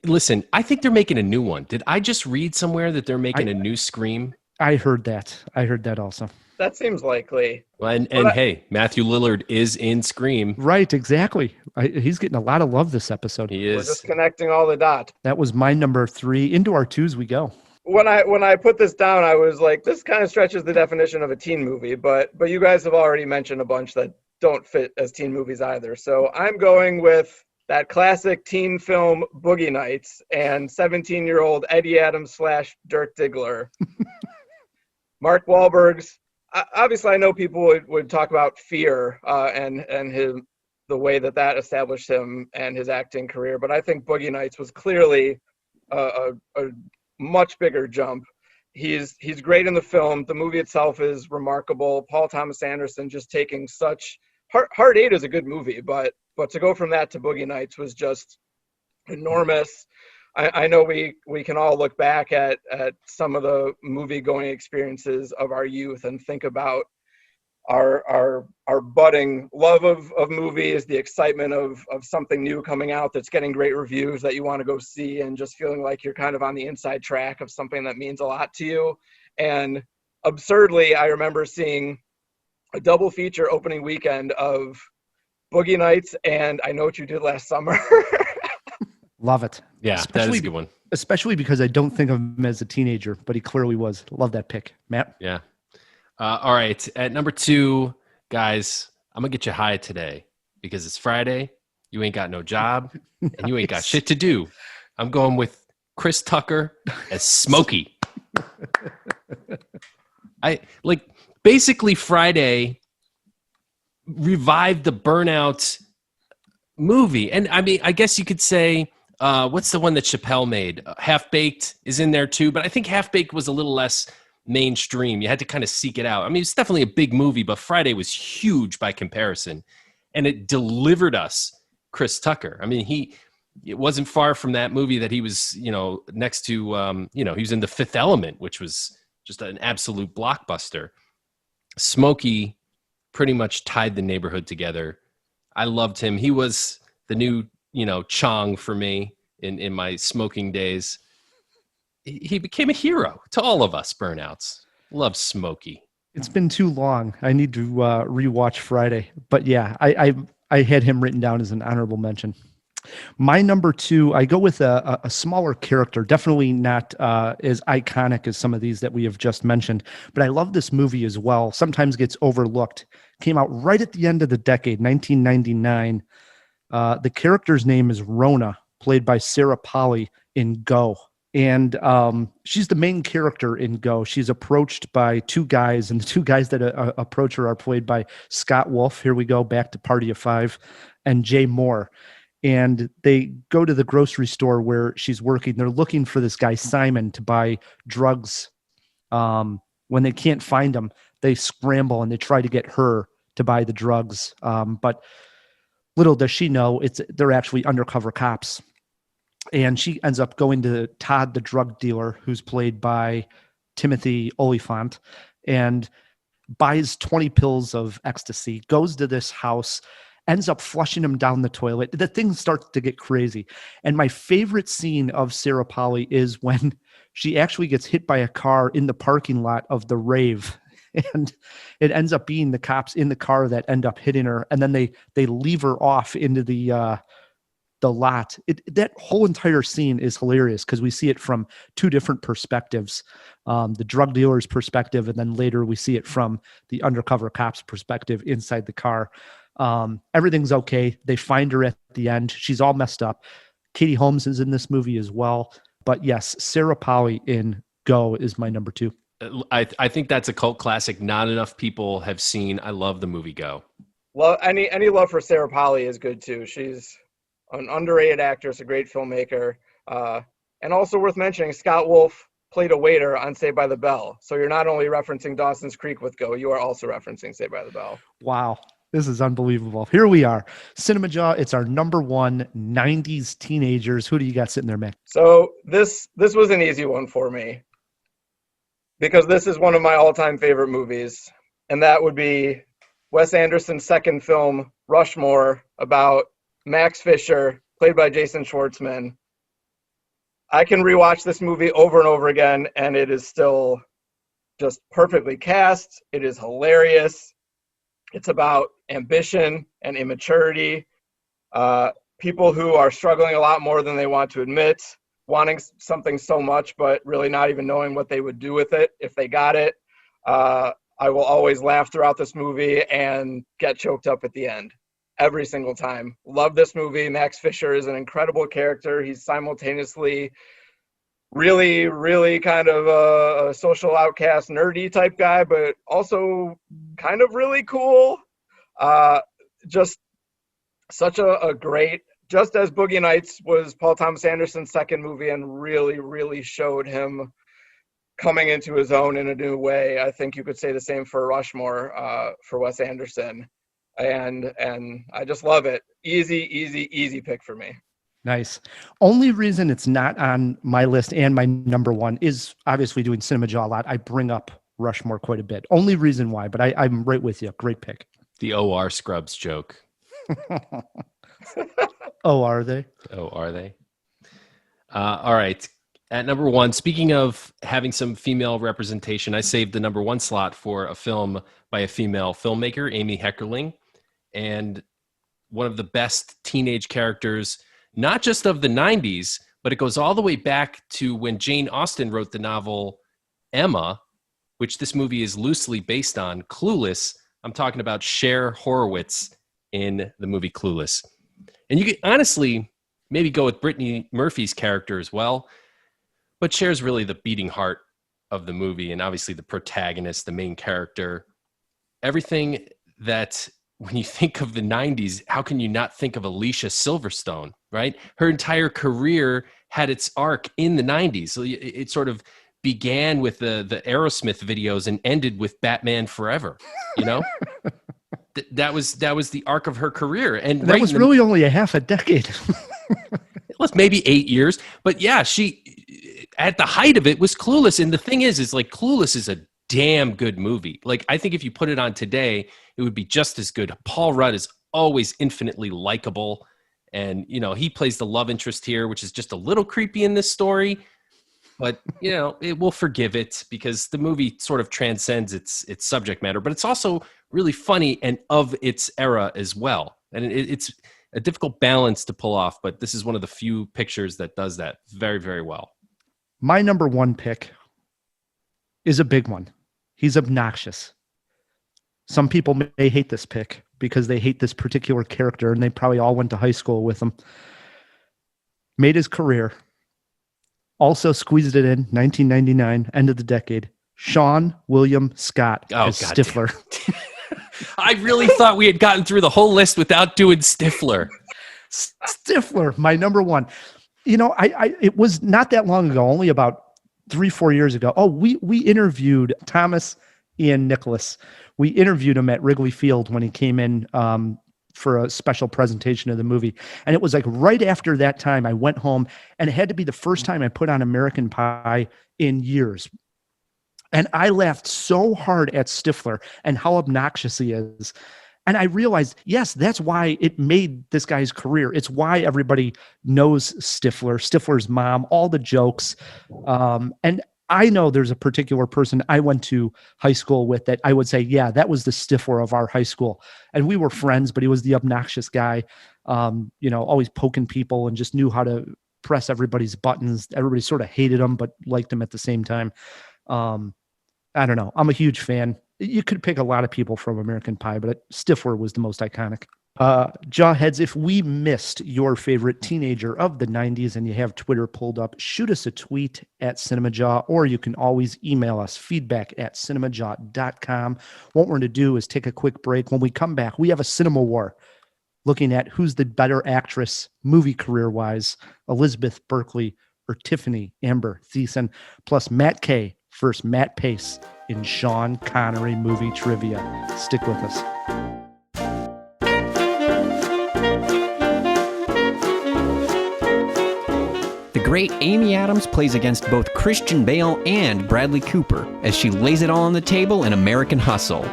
Listen, I think they're making a new one. Did I just read somewhere that they're making a new Scream? I heard that. I heard that also. That seems likely. Well, and hey, Matthew Lillard is in Scream. Right, exactly. He's getting a lot of love this episode. He We're is. just connecting all the dots. That was my number 3. Into our 2s we go. When I put this down, I was like, this kind of stretches the definition of a teen movie, but you guys have already mentioned a bunch that don't fit as teen movies either. So I'm going with that classic teen film Boogie Nights and 17-year-old Eddie Adams / Dirk Diggler. Mark Wahlberg's, obviously I know people would talk about Fear and the way that established him and his acting career, but I think Boogie Nights was clearly a much bigger jump. He's great in the film. The movie itself is remarkable. Paul Thomas Anderson just taking such Hard 8 is a good movie, but to go from that to Boogie Nights was just enormous. I know we can all look back at some of the movie going experiences of our youth and think about our budding love of movies, the excitement of something new coming out that's getting great reviews that you want to go see, and just feeling like you're kind of on the inside track of something that means a lot to you. And absurdly, I remember seeing a double feature opening weekend of Boogie Nights and I Know What You Did Last Summer. Love it. Yeah, that is a good one. Especially because I don't think of him as a teenager, but he clearly was. Love that pick. Matt? Yeah. All right. At number 2, guys, I'm going to get you high today because it's Friday. You ain't got no job and you ain't got shit to do. I'm going with Chris Tucker as Smokey. Basically Friday revived the Burnout movie. And I mean, I guess you could say, what's the one that Chappelle made? Half Baked is in there too, but I think Half Baked was a little less mainstream. You had to kind of seek it out. I mean, it's definitely a big movie, but Friday was huge by comparison, and it delivered us Chris Tucker. I mean, it wasn't far from that movie that he was, next to, he was in The Fifth Element, which was just an absolute blockbuster. Smokey pretty much tied the neighborhood together. I loved him. He was the new, Chong for me in my smoking days. He became a hero to all of us burnouts. Love Smokey. It's been too long. I need to rewatch Friday. But yeah, I had him written down as an honorable mention. My number 2, I go with a smaller character, definitely not as iconic as some of these that we have just mentioned, but I love this movie as well. Sometimes gets overlooked. Came out right at the end of the decade, 1999. The character's name is Rona, played by Sarah Polley in Go. And she's the main character in Go. She's approached by 2 guys, and the 2 guys that approach her are played by Scott Wolf. Here we go, back to Party of 5, and Jay Moore. And they go to the grocery store where she's working. They're looking for this guy, Simon, to buy drugs. When they can't find him, they scramble and they try to get her to buy the drugs. But little does she know, they're actually undercover cops. And she ends up going to Todd, the drug dealer, who's played by Timothy Olyphant, and buys 20 pills of ecstasy, goes to this house, ends up flushing him down the toilet. The thing starts to get crazy. And my favorite scene of Sarah Polley is when she actually gets hit by a car in the parking lot of the rave. And it ends up being the cops in the car that end up hitting her. And then they leave her off into the lot. That whole entire scene is hilarious because we see it from 2 different perspectives. The drug dealer's perspective, and then later we see it from the undercover cop's perspective inside the car. Everything's okay. They find her at the end. She's all messed up. Katie Holmes is in this movie as well. But yes, Sarah Polley in Go is my number 2. I think that's a cult classic not enough people have seen. I love the movie Go. Well, any love for Sarah Polley is good too. She's an underrated actress, a great filmmaker. And also worth mentioning, Scott Wolf played a waiter on Saved by the Bell. So you're not only referencing Dawson's Creek with Go, you are also referencing Saved by the Bell. Wow. This is unbelievable. Here we are. Cinemajaw, it's our number 1 90s teenagers. Who do you got sitting there, Mick? So this was an easy one for me because this is one of my all-time favorite movies, and that would be Wes Anderson's second film, Rushmore, about Max Fisher, played by Jason Schwartzman. I can rewatch this movie over and over again, and it is still just perfectly cast. It is hilarious. It's about ambition and immaturity. People who are struggling a lot more than they want to admit, wanting something so much, but really not even knowing what they would do with it if they got it. I will always laugh throughout this movie and get choked up at the end every single time. Love this movie. Max Fisher is an incredible character. He's simultaneously really, really kind of a social outcast, nerdy type guy, but also kind of really cool. Just such a great, just as Boogie Nights was Paul Thomas Anderson's second movie and really, really showed him coming into his own in a new way. I think you could say the same for Rushmore, for Wes Anderson. And I just love it. Easy pick for me. Nice. Only reason it's not on my list and my number one is obviously doing Cinemajaw a lot. I bring up Rushmore quite a bit. Only reason why, but I'm right with you. Great pick. The OR Scrubs joke. Oh, are they? Oh, are they? All right. At number one, speaking of having some female representation, I saved the number one slot for a film by a female filmmaker, Amy Heckerling, and one of the best teenage characters, not just of the 90s, but it goes all the way back to when Jane Austen wrote the novel Emma, which this movie is loosely based on, Clueless. I'm talking about Cher Horowitz in the movie Clueless. And you could honestly maybe go with Brittany Murphy's character as well, but Cher's really the beating heart of the movie and obviously the protagonist, the main character. Everything that, when you think of the 90s, how can you not think of Alicia Silverstone, right? Her entire career had its arc in the 90s. So it sort of began with the Aerosmith videos and ended with Batman Forever, you know? That was the arc of her career. And that was really only a half a decade. It was maybe 8 years. But yeah, she, at the height of it, was Clueless. And the thing is like Clueless is a damn good movie. Like, I think if you put it on today, it would be just as good. Paul Rudd is always infinitely likable. And, you know, he plays the love interest here, which is just a little creepy in this story. But, you know, it will forgive it because the movie sort of transcends its subject matter. But it's also really funny and of its era as well. And it's a difficult balance to pull off. But this is one of the few pictures that does that very, very well. My number one pick is a big one. He's obnoxious. Some people may hate this pick because they hate this particular character, and they probably all went to high school with him. Made his career. Also squeezed it in, 1999, end of the decade. Sean William Scott as Stifler. I really thought we had gotten through the whole list without doing Stifler. Stifler, my number one. You know, it was not that long ago, only about 3-4 years ago. Oh, we interviewed Thomas Ian Nicholas. We interviewed him at Wrigley Field when he came in for a special presentation of the movie. And it was like right after that time, I went home, and it had to be the first time I put on American Pie in years. And I laughed so hard at Stifler and how obnoxious he is. And I realized, yes, that's why it made this guy's career. It's why everybody knows Stifler's mom, all the jokes. And I know there's a particular person I went to high school with that I would say, yeah, that was the Stifler of our high school. And we were friends, but he was the obnoxious guy, you know, always poking people and just knew how to press everybody's buttons. Everybody sort of hated him, but liked him at the same time. I don't know. I'm a huge fan. You could pick a lot of people from American Pie, but Stifler was the most iconic. Jawheads, if we missed your favorite teenager of the 90s and you have Twitter pulled up, shoot us a tweet at Cinemajaw, or you can always email us feedback@cinemajaw.com. What we're going to do is take a quick break. When we come back, we have a cinema war looking at who's the better actress movie career-wise, Elizabeth Berkley or Tiffany Amber Thiessen, plus Matt K versus Matt Pais in Sean Connery movie trivia. Stick with us. The great Amy Adams plays against both Christian Bale and Bradley Cooper as she lays it all on the table in American Hustle.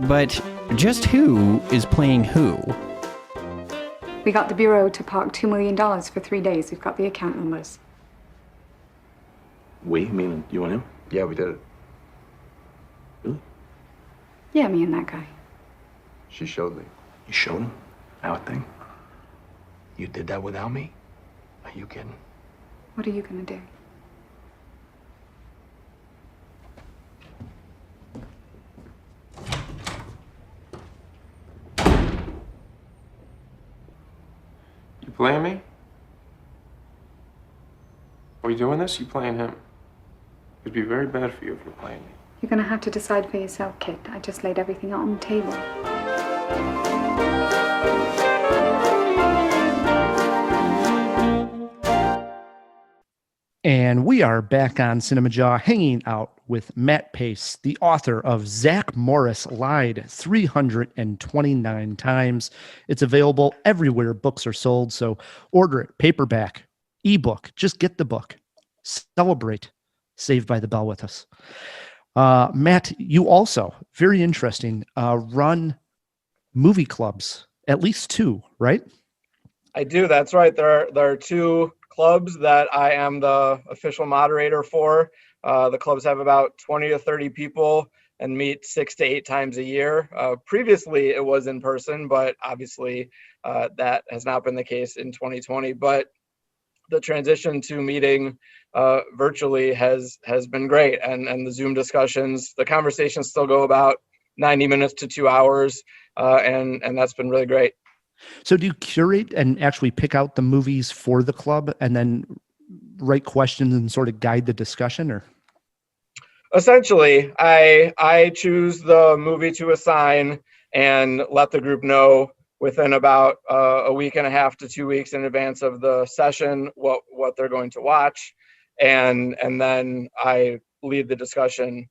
But just who is playing who? We got the Bureau to park $2 million for 3 days. We've got the account numbers. We? Meaning you and him? Yeah, we did it. Yeah, me and that guy. She showed me. You showed him? Our thing? You did that without me? Are you kidding? What are you gonna do? You playing me? Are we doing this? You playing him? It'd be very bad for you if you're playing me. You're gonna have to decide for yourself, kid. I just laid everything out on the table. And we are back on Cinemajaw, hanging out with Matt Pais, the author of Zack Morris Lied 329 times. It's available everywhere books are sold, so order it, paperback, ebook. Just get the book. Celebrate Saved by the Bell with us. Matt, you also, very interesting, run movie clubs, at least 2, right? I do. That's right. There are 2 clubs that I am the official moderator for. The clubs have about 20 to 30 people and meet 6 to 8 times a year. Previously, it was in person, but obviously that has not been the case in 2020. But the transition to meeting virtually has been great. And the Zoom discussions, the conversations still go about 90 minutes to 2 hours. And that's been really great. So do you curate and actually pick out the movies for the club and then write questions and sort of guide the discussion, or? Essentially, I choose the movie to assign and let the group know within about a week and a half to 2 weeks in advance of the session what they're going to watch. And then I lead the discussion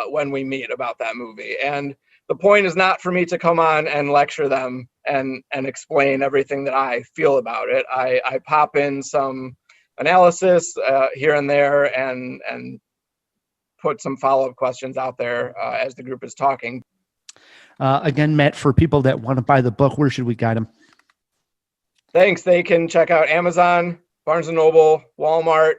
when we meet about that movie. And the point is not for me to come on and lecture them and explain everything that I feel about it. I pop in some analysis here and there and put some follow-up questions out there as the group is talking. Again, Matt, for people that want to buy the book, where should we guide them? Thanks. They can check out Amazon, Barnes & Noble, Walmart,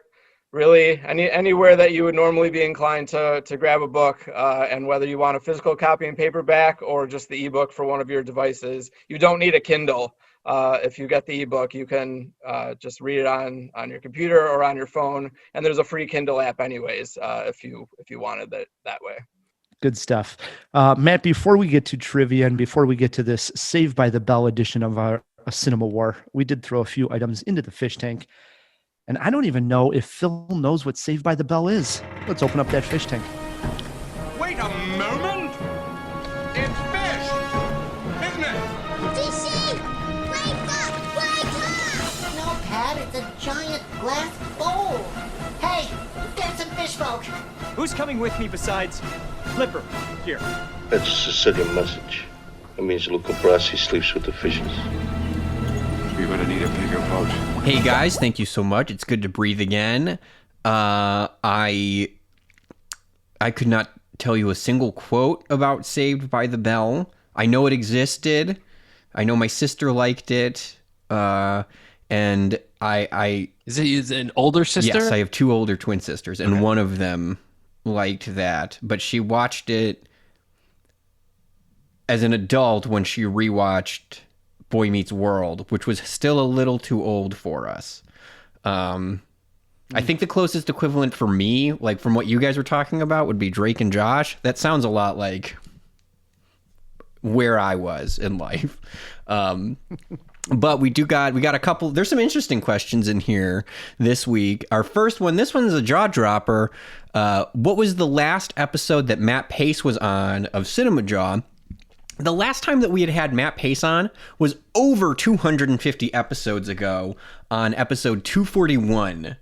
really anywhere that you would normally be inclined to grab a book, and whether you want a physical copy in paperback or just the ebook for one of your devices. You don't need a Kindle. If you get the ebook, you can just read it on your computer or on your phone, and there's a free Kindle app anyways, if you wanted it that way. Good stuff. Matt, before we get to trivia and before we get to this Saved by the Bell edition of our Cinema War, we did throw a few items into the fish tank. And I don't even know if Phil knows what Saved by the Bell is. Let's open up that fish tank. Wait a moment! It's fish! Isn't it? DC! Wake up! No, Pat, it's a giant glass bowl. Hey, get some fish folk. Who's coming with me besides Flipper? Here. That's a Sicilian message. It means Luca Brasi sleeps with the fishes. We're gonna need a bigger boat. Hey guys, thank you so much. It's good to breathe again. I could not tell you a single quote about Saved by the Bell. I know it existed. I know my sister liked it. And I is it an older sister? Yes, I have 2 older twin sisters, and one of them liked that, but she watched it as an adult when she rewatched Boy Meets World, which was still a little too old for us. I think the closest equivalent for me, like from what you guys were talking about, would be Drake and Josh. That sounds a lot like where I was in life. But we got a couple, there's some interesting questions in here this week. Our first one, this one's a jaw dropper. What was the last episode that Matt Pais was on of Cinemajaw? The last time that we had Matt Pais on was over 250 episodes ago on episode 241,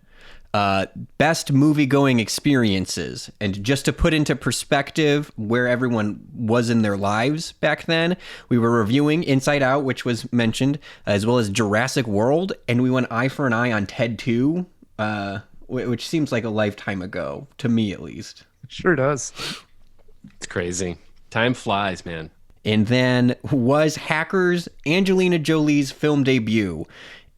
Best Movie-Going Experiences. And just to put into perspective where everyone was in their lives back then, we were reviewing Inside Out, which was mentioned, as well as Jurassic World, and we went eye for an eye on Ted 2, which seems like a lifetime ago, to me at least. It sure does. It's crazy. Time flies, man. And then was Hackers Angelina Jolie's film debut.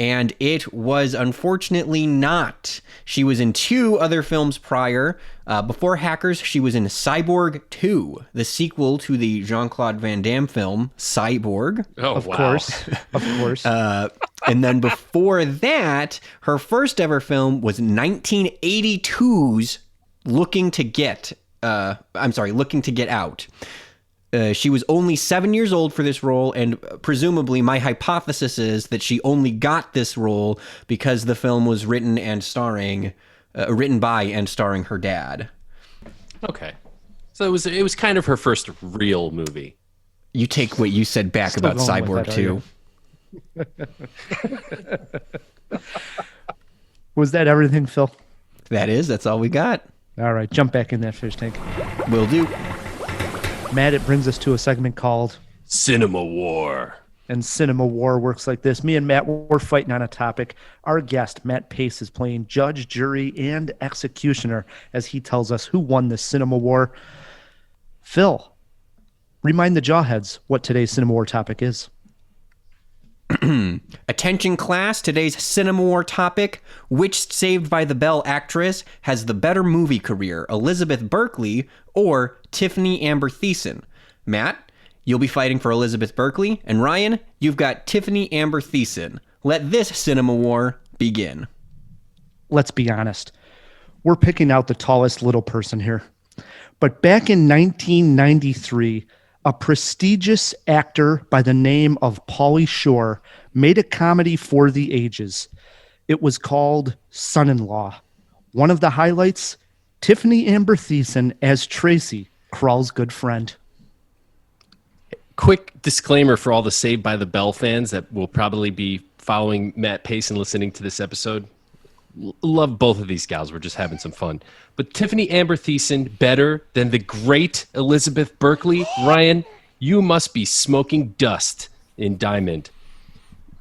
And it was unfortunately not. She was in 2 other films prior. Before Hackers, she was in Cyborg 2, the sequel to the Jean-Claude Van Damme film, Cyborg. Oh, of wow. course. Of course. And then before that, her first ever film was 1982's Looking to Get Out. She was only 7 years old for this role, and presumably my hypothesis is that she only got this role because the film was written by and starring her dad. Okay. So it was kind of her first real movie. You take what you said back Still about going with Cyborg that, 2. Was that everything, Phil? That's all we got. All right, jump back in that fish tank. Will do. Matt, it brings us to a segment called Cinema War. And Cinema War works like this. Me and Matt, we're fighting on a topic. Our guest, Matt Pais, is playing judge, jury, and executioner as he tells us who won this Cinema War. Phil, remind the Jawheads what today's Cinema War topic is. Attention class, today's Cinema War topic: which Saved by the Bell actress has the better movie career, Elizabeth Berkley or Tiffany Amber Thiessen? Matt, you'll be fighting for Elizabeth Berkley, and Ryan, you've got Tiffany Amber Thiessen. Let this Cinema War begin. Let's be honest. We're picking out the tallest little person here. But back in 1993, a prestigious actor by the name of Pauly Shore made a comedy for the ages. It was called Son-in-Law. One of the highlights, Tiffany Amber Thiessen as Tracy, Krall's good friend. Quick disclaimer for all the Saved by the Bell fans that will probably be following Matt Pais and listening to this episode. Love both of these gals. We're just having some fun. But Tiffany Amber Thiessen better than the great Elizabeth Berkley? Ryan, you must be smoking dust in Diamond.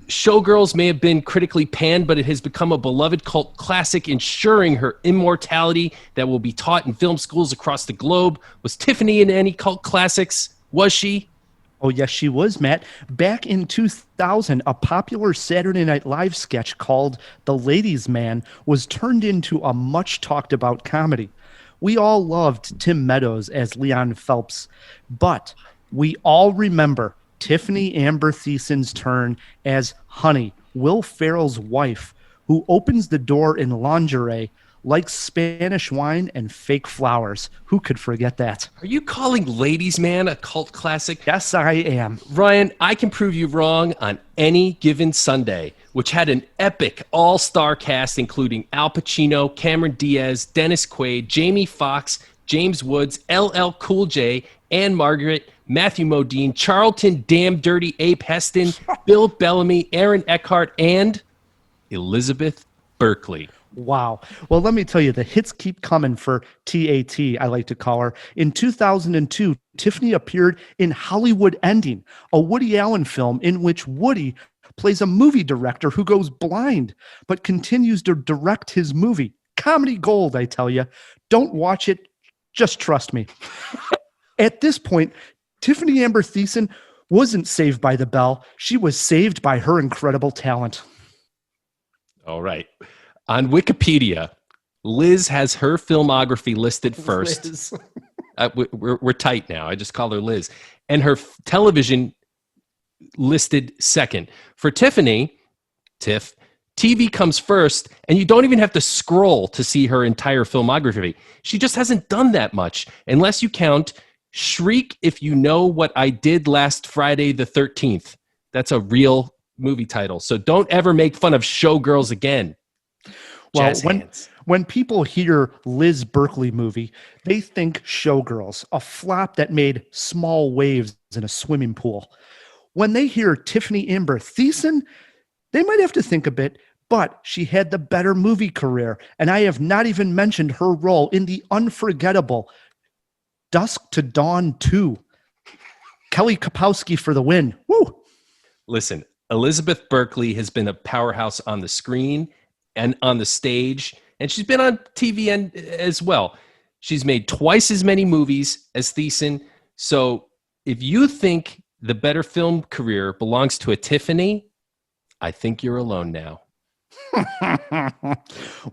Showgirls may have been critically panned, but it has become a beloved cult classic, ensuring her immortality that will be taught in film schools across the globe. Was Tiffany in any cult classics? Was she? Oh, yes, she was, Matt. Back in 2000, a popular Saturday Night Live sketch called The Ladies' Man was turned into a much-talked-about comedy. We all loved Tim Meadows as Leon Phelps, but we all remember Tiffany Amber Thiessen's turn as Honey, Will Ferrell's wife, who opens the door in lingerie, likes Spanish wine and fake flowers. Who could forget that? Are you calling Ladies' Man a cult classic? Yes, I am. Ryan, I can prove you wrong on Any Given Sunday, which had an epic all-star cast including Al Pacino, Cameron Diaz, Dennis Quaid, Jamie Foxx, James Woods, LL Cool J, Anne Margaret, Matthew Modine, Charlton Damn Dirty Ape Heston, Bill Bellamy, Aaron Eckhart, and Elizabeth Berkley. Wow. Well, let me tell you, the hits keep coming for TAT, I like to call her. In 2002, Tiffany appeared in Hollywood Ending, a Woody Allen film in which Woody plays a movie director who goes blind, but continues to direct his movie. Comedy gold, I tell you. Don't watch it. Just trust me. At this point, Tiffany Amber Thiessen wasn't saved by the bell. She was saved by her incredible talent. All right. On Wikipedia, Liz has her filmography listed first. We're tight now. I just call her Liz. And her television listed second. For Tiffany, Tiff, TV comes first, and you don't even have to scroll to see her entire filmography. She just hasn't done that much, unless you count Shriek If You Know What I Did Last Friday the 13th. That's a real movie title. So don't ever make fun of Showgirls again. Well, when people hear Liz Berkley movie, they think Showgirls, a flop that made small waves in a swimming pool. When they hear Tiffany Amber Thiessen, they might have to think a bit, but she had the better movie career. And I have not even mentioned her role in the unforgettable Dusk to Dawn 2. Kelly Kapowski for the win. Woo! Listen, Elizabeth Berkley has been a powerhouse on the screen and on the stage, and she's been on TV as well. She's made twice as many movies as Thiessen. So if you think the better film career belongs to a Tiffany, I think you're alone now.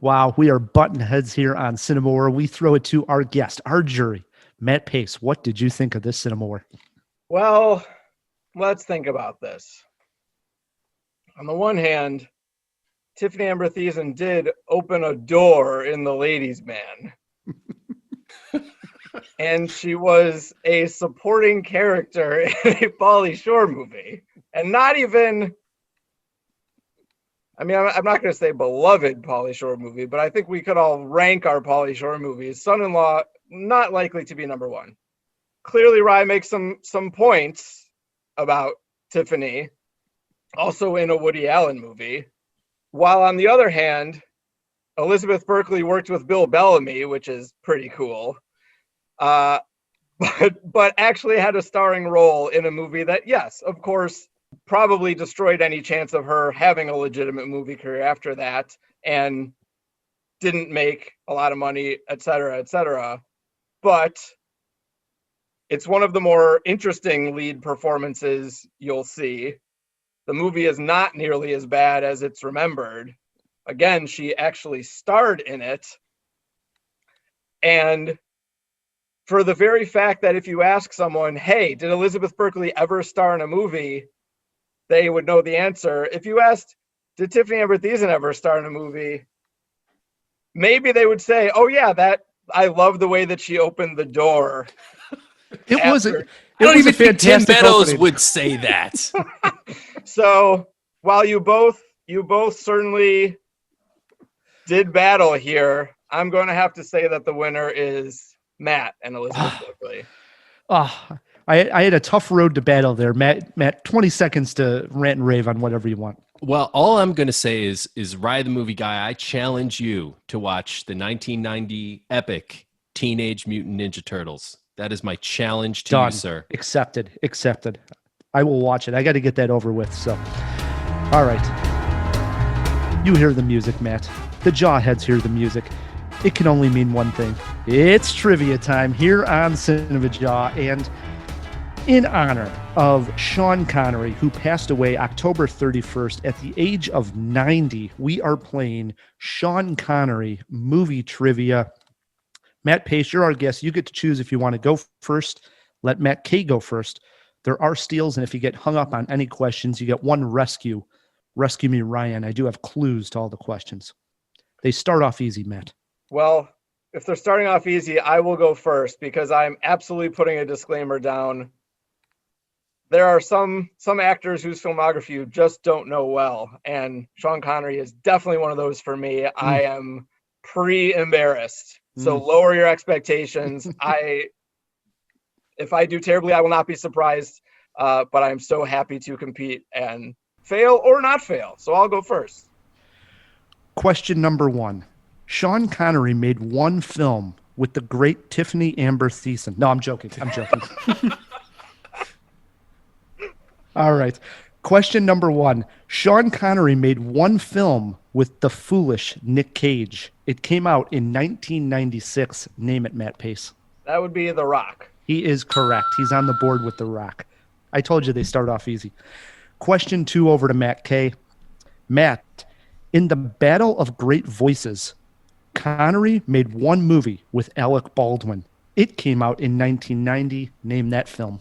Wow, we are button heads here on Cinema War. We throw it to our guest, our jury, Matt Pais. What did you think of this Cinema War? Well, let's think about this. On the one hand, Tiffany Amber Thiessen did open a door in The Ladies' Man. And she was a supporting character in a Pauly Shore movie. And not even, I mean, I'm not going to say beloved Pauly Shore movie, but I think we could all rank our Pauly Shore movies. Son-in-Law, not likely to be number one. Clearly, Rye makes some points about Tiffany, also in a Woody Allen movie. While on the other hand, Elizabeth Berkley worked with Bill Bellamy, which is pretty cool. But actually had a starring role in a movie that, yes, of course, probably destroyed any chance of her having a legitimate movie career after that, and didn't make a lot of money, et cetera, et cetera. But it's one of the more interesting lead performances you'll see. The movie is not nearly as bad as it's remembered. Again, she actually starred in it. And for the very fact that if you ask someone, hey, did Elizabeth Berkley ever star in a movie? They would know the answer. If you asked, did Tiffany Amber Thiessen ever star in a movie? Maybe they would say, oh yeah, that I love the way that she opened the door. It was a think Tim fantastic Meadows opening. would say that. So while you both certainly did battle here, I'm going to have to say that the winner is Matt and Elizabeth Berkley. I had a tough road to battle there. Matt, 20 seconds to rant and rave on whatever you want. Well, all I'm going to say is Rye the Movie Guy, I challenge you to watch the 1990 epic Teenage Mutant Ninja Turtles. That is my challenge to you, sir. Accepted. I will watch it. I got to get that over with. So, all right. You hear the music, Matt. The Jawheads hear the music. It can only mean one thing. It's trivia time here on Cinemajaw, and in honor of Sean Connery, who passed away October 31st at the age of 90, we are playing Sean Connery movie trivia. Matt Pais, you're our guest. You get to choose if you want to go first. Let Matt K go first. There are steals, and if you get hung up on any questions, you get one rescue. Rescue me, Ryan. I do have clues to all the questions. They start off easy, Matt. Well, if they're starting off easy, I will go first because I'm absolutely putting a disclaimer down. There are some actors whose filmography you just don't know well, and Sean Connery is definitely one of those for me. I am pre-embarrassed, so lower your expectations. If I do terribly, I will not be surprised, but I'm so happy to compete and fail or not fail, so I'll go first. Question number one. Sean Connery made one film with the great Tiffany Amber Thiessen. No, I'm joking. All right. Question number one. Sean Connery made one film with the foolish Nick Cage. It came out in 1996. Name it, Matt Pais. That would be The Rock. He is correct. He's on the board with The Rock. I told you they start off easy. Question two over to Matt K. Matt, in the Battle of Great Voices, Connery made one movie with Alec Baldwin. It came out in 1990. Name that film.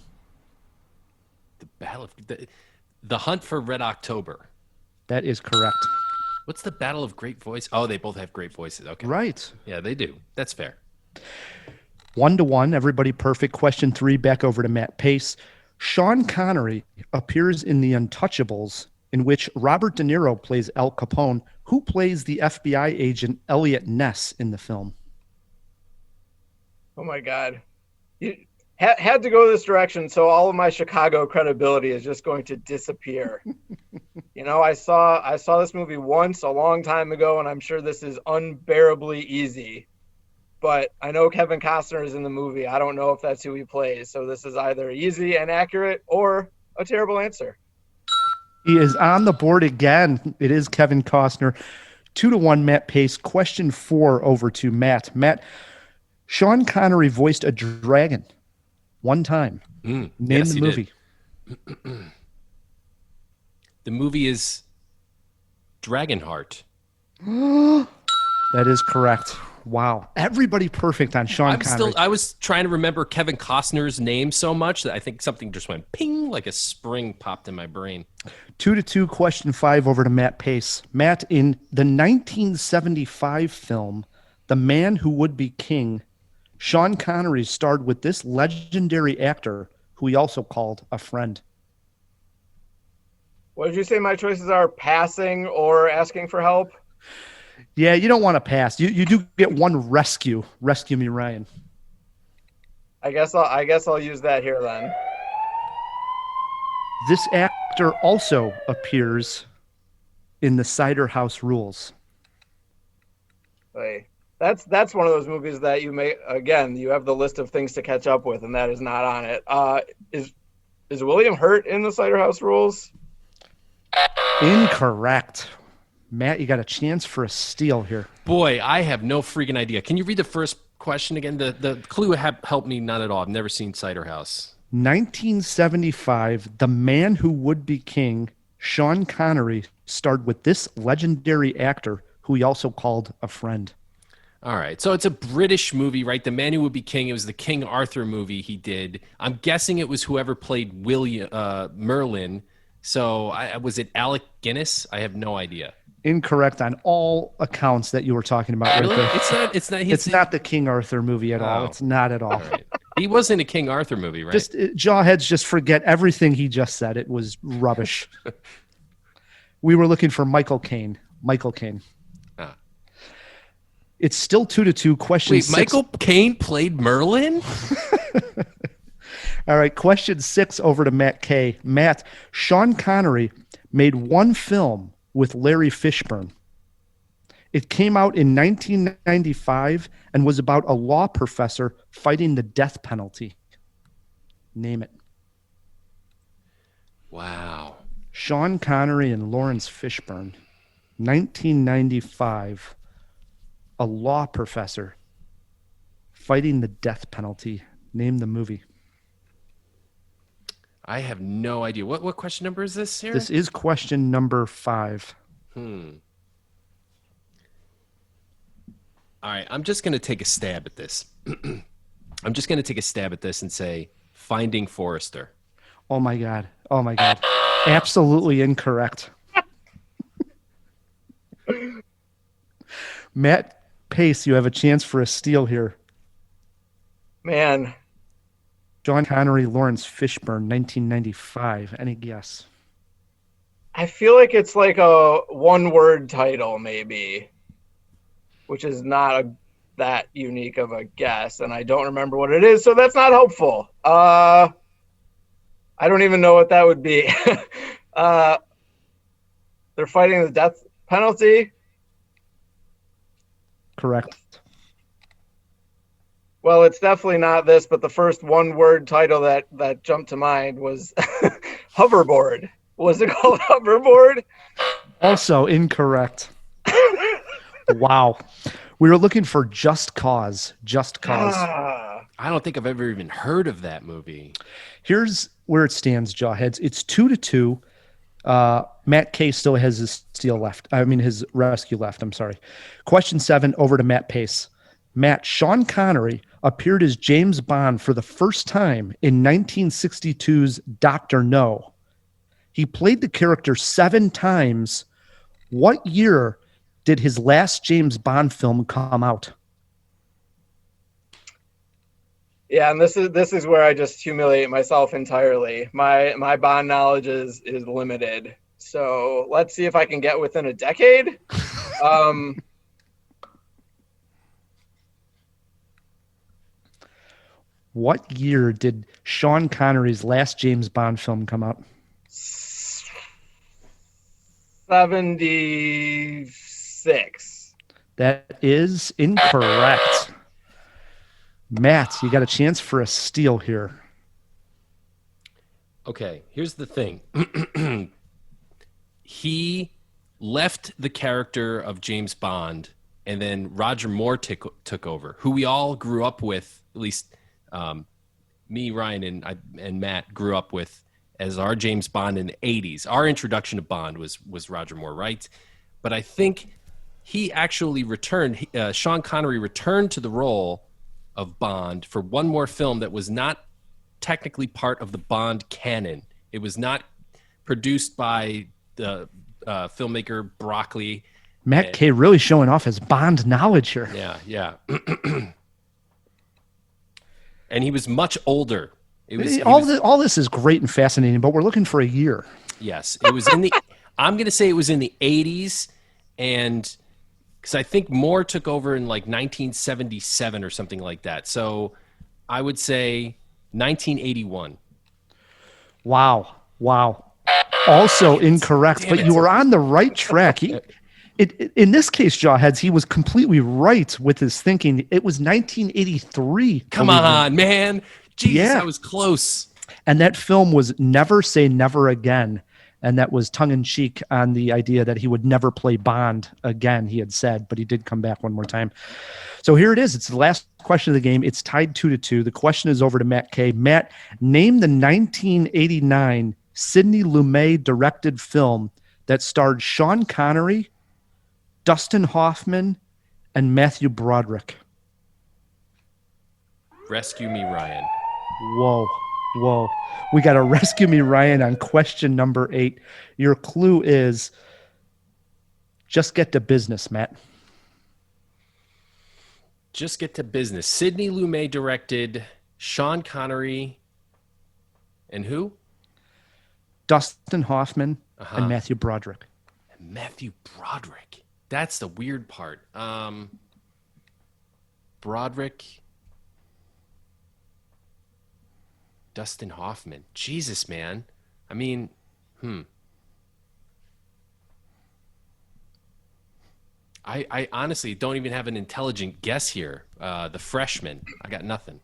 The Hunt for Red October. That is correct. What's the Battle of Great Voice? Oh, they both have great voices. Okay. Right. Yeah, they do. That's fair. 1-1. Everybody perfect. Question three, back over to Matt Pais. Sean Connery appears in The Untouchables, in which Robert De Niro plays Al Capone. Who plays the FBI agent Elliot Ness in the film? Oh my God. You had to go this direction, so all of my Chicago credibility is just going to disappear. You know, I saw this movie once a long time ago, and I'm sure this is unbearably easy. But I know Kevin Costner is in the movie. I don't know if that's who he plays. So this is either easy and accurate or a terrible answer. He is on the board again. It is Kevin Costner. 2-1, Matt Pais. Question four over to Matt. Matt, Sean Connery voiced a dragon one time. Name the movie. The movie is Dragonheart. That is correct. Wow. Everybody perfect on Sean Connery. I was trying to remember Kevin Costner's name so much that I think something just went ping, like a spring popped in my brain. 2-2, question 5 over to Matt Pais. Matt, in the 1975 film, The Man Who Would Be King, Sean Connery starred with this legendary actor who he also called a friend. What did you say my choices are? Passing or asking for help? Yeah, you don't want to pass. You do get one rescue. Rescue me, Ryan. I guess I'll use that here then. This actor also appears in the Cider House Rules. Hey, that's one of those movies that you have the list of things to catch up with, and that is not on it. Is William Hurt in the Cider House Rules? Incorrect. Matt, you got a chance for a steal here. Boy, I have no freaking idea. Can you read the first question again? The clue helped me not at all. I've never seen Cider House. 1975, The Man Who Would Be King, Sean Connery starred with this legendary actor who he also called a friend. All right. So it's a British movie, right? The Man Who Would Be King. It was the King Arthur movie he did. I'm guessing it was whoever played Merlin. So was it Alec Guinness? I have no idea. Incorrect on all accounts that you were talking about. Really? Right there. It's not the King Arthur movie at all. It's not at all. All right. He was in a King Arthur movie, right? Jawheads just forget everything he just said. It was rubbish. We were looking for Michael Caine. Michael Caine. Ah. It's still 2-2. Question Wait, 6. Michael Caine played Merlin? All right, question 6 over to Matt K. Matt, Sean Connery made one film with Larry Fishburne. It came out in 1995 and was about a law professor fighting the death penalty. Name it. Wow. Sean Connery and Lawrence Fishburne. 1995. A law professor fighting the death penalty. Name the movie. I have no idea. What question number is this here? This is question number 5. All right, I'm just going to take a stab at this. I'm just going to take a stab at this and say Finding Forrester. Oh my God. Absolutely incorrect. Matt Pais, you have a chance for a steal here. Man. Sean Connery, Lawrence Fishburne, 1995. Any guess? I feel like it's like a one-word title, maybe, which is not that unique of a guess, and I don't remember what it is, so that's not helpful. I don't even know what that would be. They're fighting the death penalty? Correct. Well, it's definitely not this, but the first one-word title that jumped to mind was Hoverboard. Was it called Hoverboard? Also incorrect. Wow. We were looking for Just Cause. Just Cause. I don't think I've ever even heard of that movie. Here's where it stands, Jawheads. It's 2-2. Matt K still has his his rescue left. I'm sorry. Question 7 over to Matt Pais. Matt, Sean Connery appeared as James Bond for the first time in 1962's Dr. No. He played the character 7 times. What year did his last James Bond film come out? Yeah, and this is where I just humiliate myself entirely. My Bond knowledge is limited. So let's see if I can get within a decade. What year did Sean Connery's last James Bond film come out? 76. That is incorrect. Matt, you got a chance for a steal here. Okay, here's the thing. He left the character of James Bond, and then Roger Moore took over, who we all grew up with, at least me, Ryan, and Matt grew up with as our James Bond in the 80s. Our introduction to Bond was Roger Moore, right? but I think he actually returned. Sean Connery returned to the role of Bond for one more film that was not technically part of the Bond canon. It was not produced by the filmmaker Broccoli. Matt K really showing off his Bond knowledge here. Yeah. And he was much older. All this is great and fascinating, but we're looking for a year. Yes, it was in the. I'm going to say it was in the 80s, and because I think Moore took over in like 1977 or something like that. So I would say 1981. Wow. Also incorrect, but you were on the right track. In this case, Jawheads, he was completely right with his thinking. It was 1983. Come on, man. Jesus, I was close. And that film was Never Say Never Again. And that was tongue-in-cheek on the idea that he would never play Bond again, he had said, but he did come back one more time. So here it is. It's the last question of the game. It's tied 2-2. The question is over to Matt K. Matt, name the 1989 Sidney Lumet directed film that starred Sean Connery, Dustin Hoffman, and Matthew Broderick. Rescue Me, Ryan. Whoa. We got a Rescue Me, Ryan on question number 8. Your clue is just get to business, Matt. Just get to business. Sidney Lumet directed, Sean Connery, and who? Dustin Hoffman and Matthew Broderick. Matthew Broderick. That's the weird part. Broderick. Dustin Hoffman. Jesus, man. I mean, I honestly don't even have an intelligent guess here. The Freshman. I got nothing.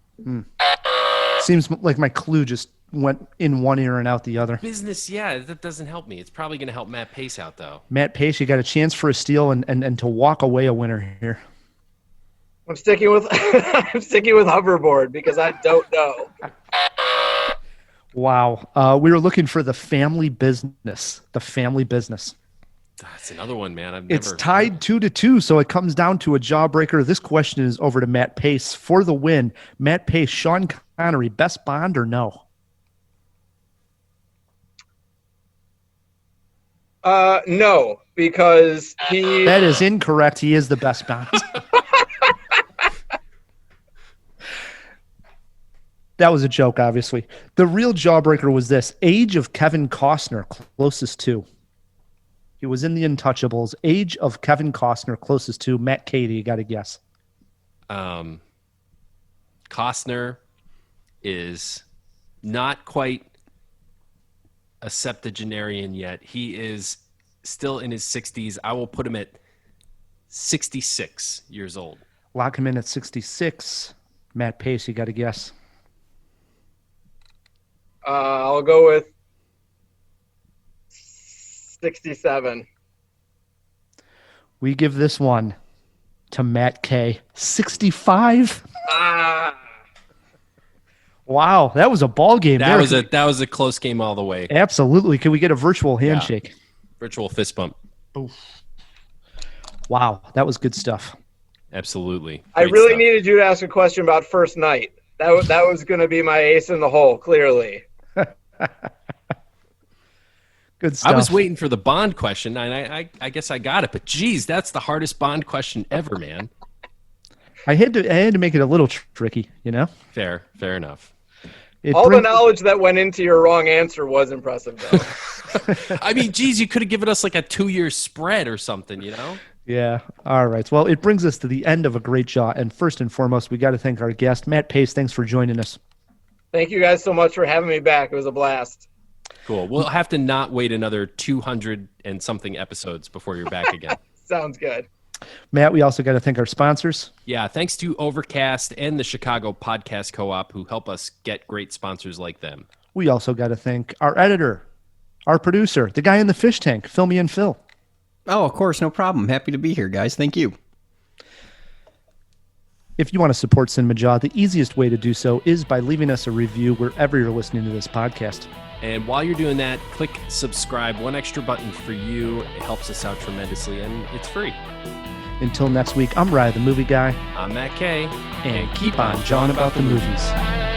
Seems like my clue just went in one ear and out the other. Business, yeah, that doesn't help me. It's probably going to help Matt Pais out, though. Matt Pais, you got a chance for a steal and to walk away a winner here. I'm sticking with hoverboard because I don't know. Wow. We were looking for The Family Business. The Family Business. That's another one, man. It's tied 2-2, so it comes down to a jawbreaker. This question is over to Matt Pais for the win. Matt Pais, Sean Connery, best Bond or no? No, because he... That is incorrect. He is the best Bond. That was a joke, obviously. The real jawbreaker was this. Age of Kevin Costner, closest to. He was in The Untouchables. Age of Kevin Costner, closest to. Matt Cady, you got to guess. Costner is not quite a septuagenarian yet. He is still in his 60s. I will put him at 66 years old. Lock him in at 66. Matt Pais, you got to guess. I'll go with 67. We give this one to Matt K. 65. Wow, that was a ball game. That was a close game all the way. Absolutely. Can we get a virtual handshake? Yeah. Virtual fist bump. Oof. Wow, that was good stuff. Absolutely. I really needed you to ask a question about First Night. That was going to be my ace in the hole, clearly. Good stuff. I was waiting for the Bond question, and I guess I got it. But geez, that's the hardest Bond question ever, man. I had to make it a little tricky, you know. Fair enough. The knowledge that went into your wrong answer was impressive, though. I mean, geez, you could have given us like a 2-year spread or something, you know. Yeah. All right. Well, it brings us to the end of a great jaw, and first and foremost, we got to thank our guest, Matt Pais. Thanks for joining us. Thank you guys so much for having me back. It was a blast. Cool. We'll have to not wait another 200 and something episodes before you're back again. Sounds good. Matt, we also got to thank our sponsors. Yeah, thanks to Overcast and the Chicago Podcast Co-op who help us get great sponsors like them. We also got to thank our editor, our producer, the guy in the fish tank, Fill Me and Phil. Oh, of course, no problem. Happy to be here, guys. Thank you. If you want to support Cinemajaw, the easiest way to do so is by leaving us a review wherever you're listening to this podcast. And while you're doing that, click subscribe. One extra button for you. It helps us out tremendously, and it's free. Until next week, I'm Rye, the movie guy. I'm Matt K. And keep on jawing about the movies.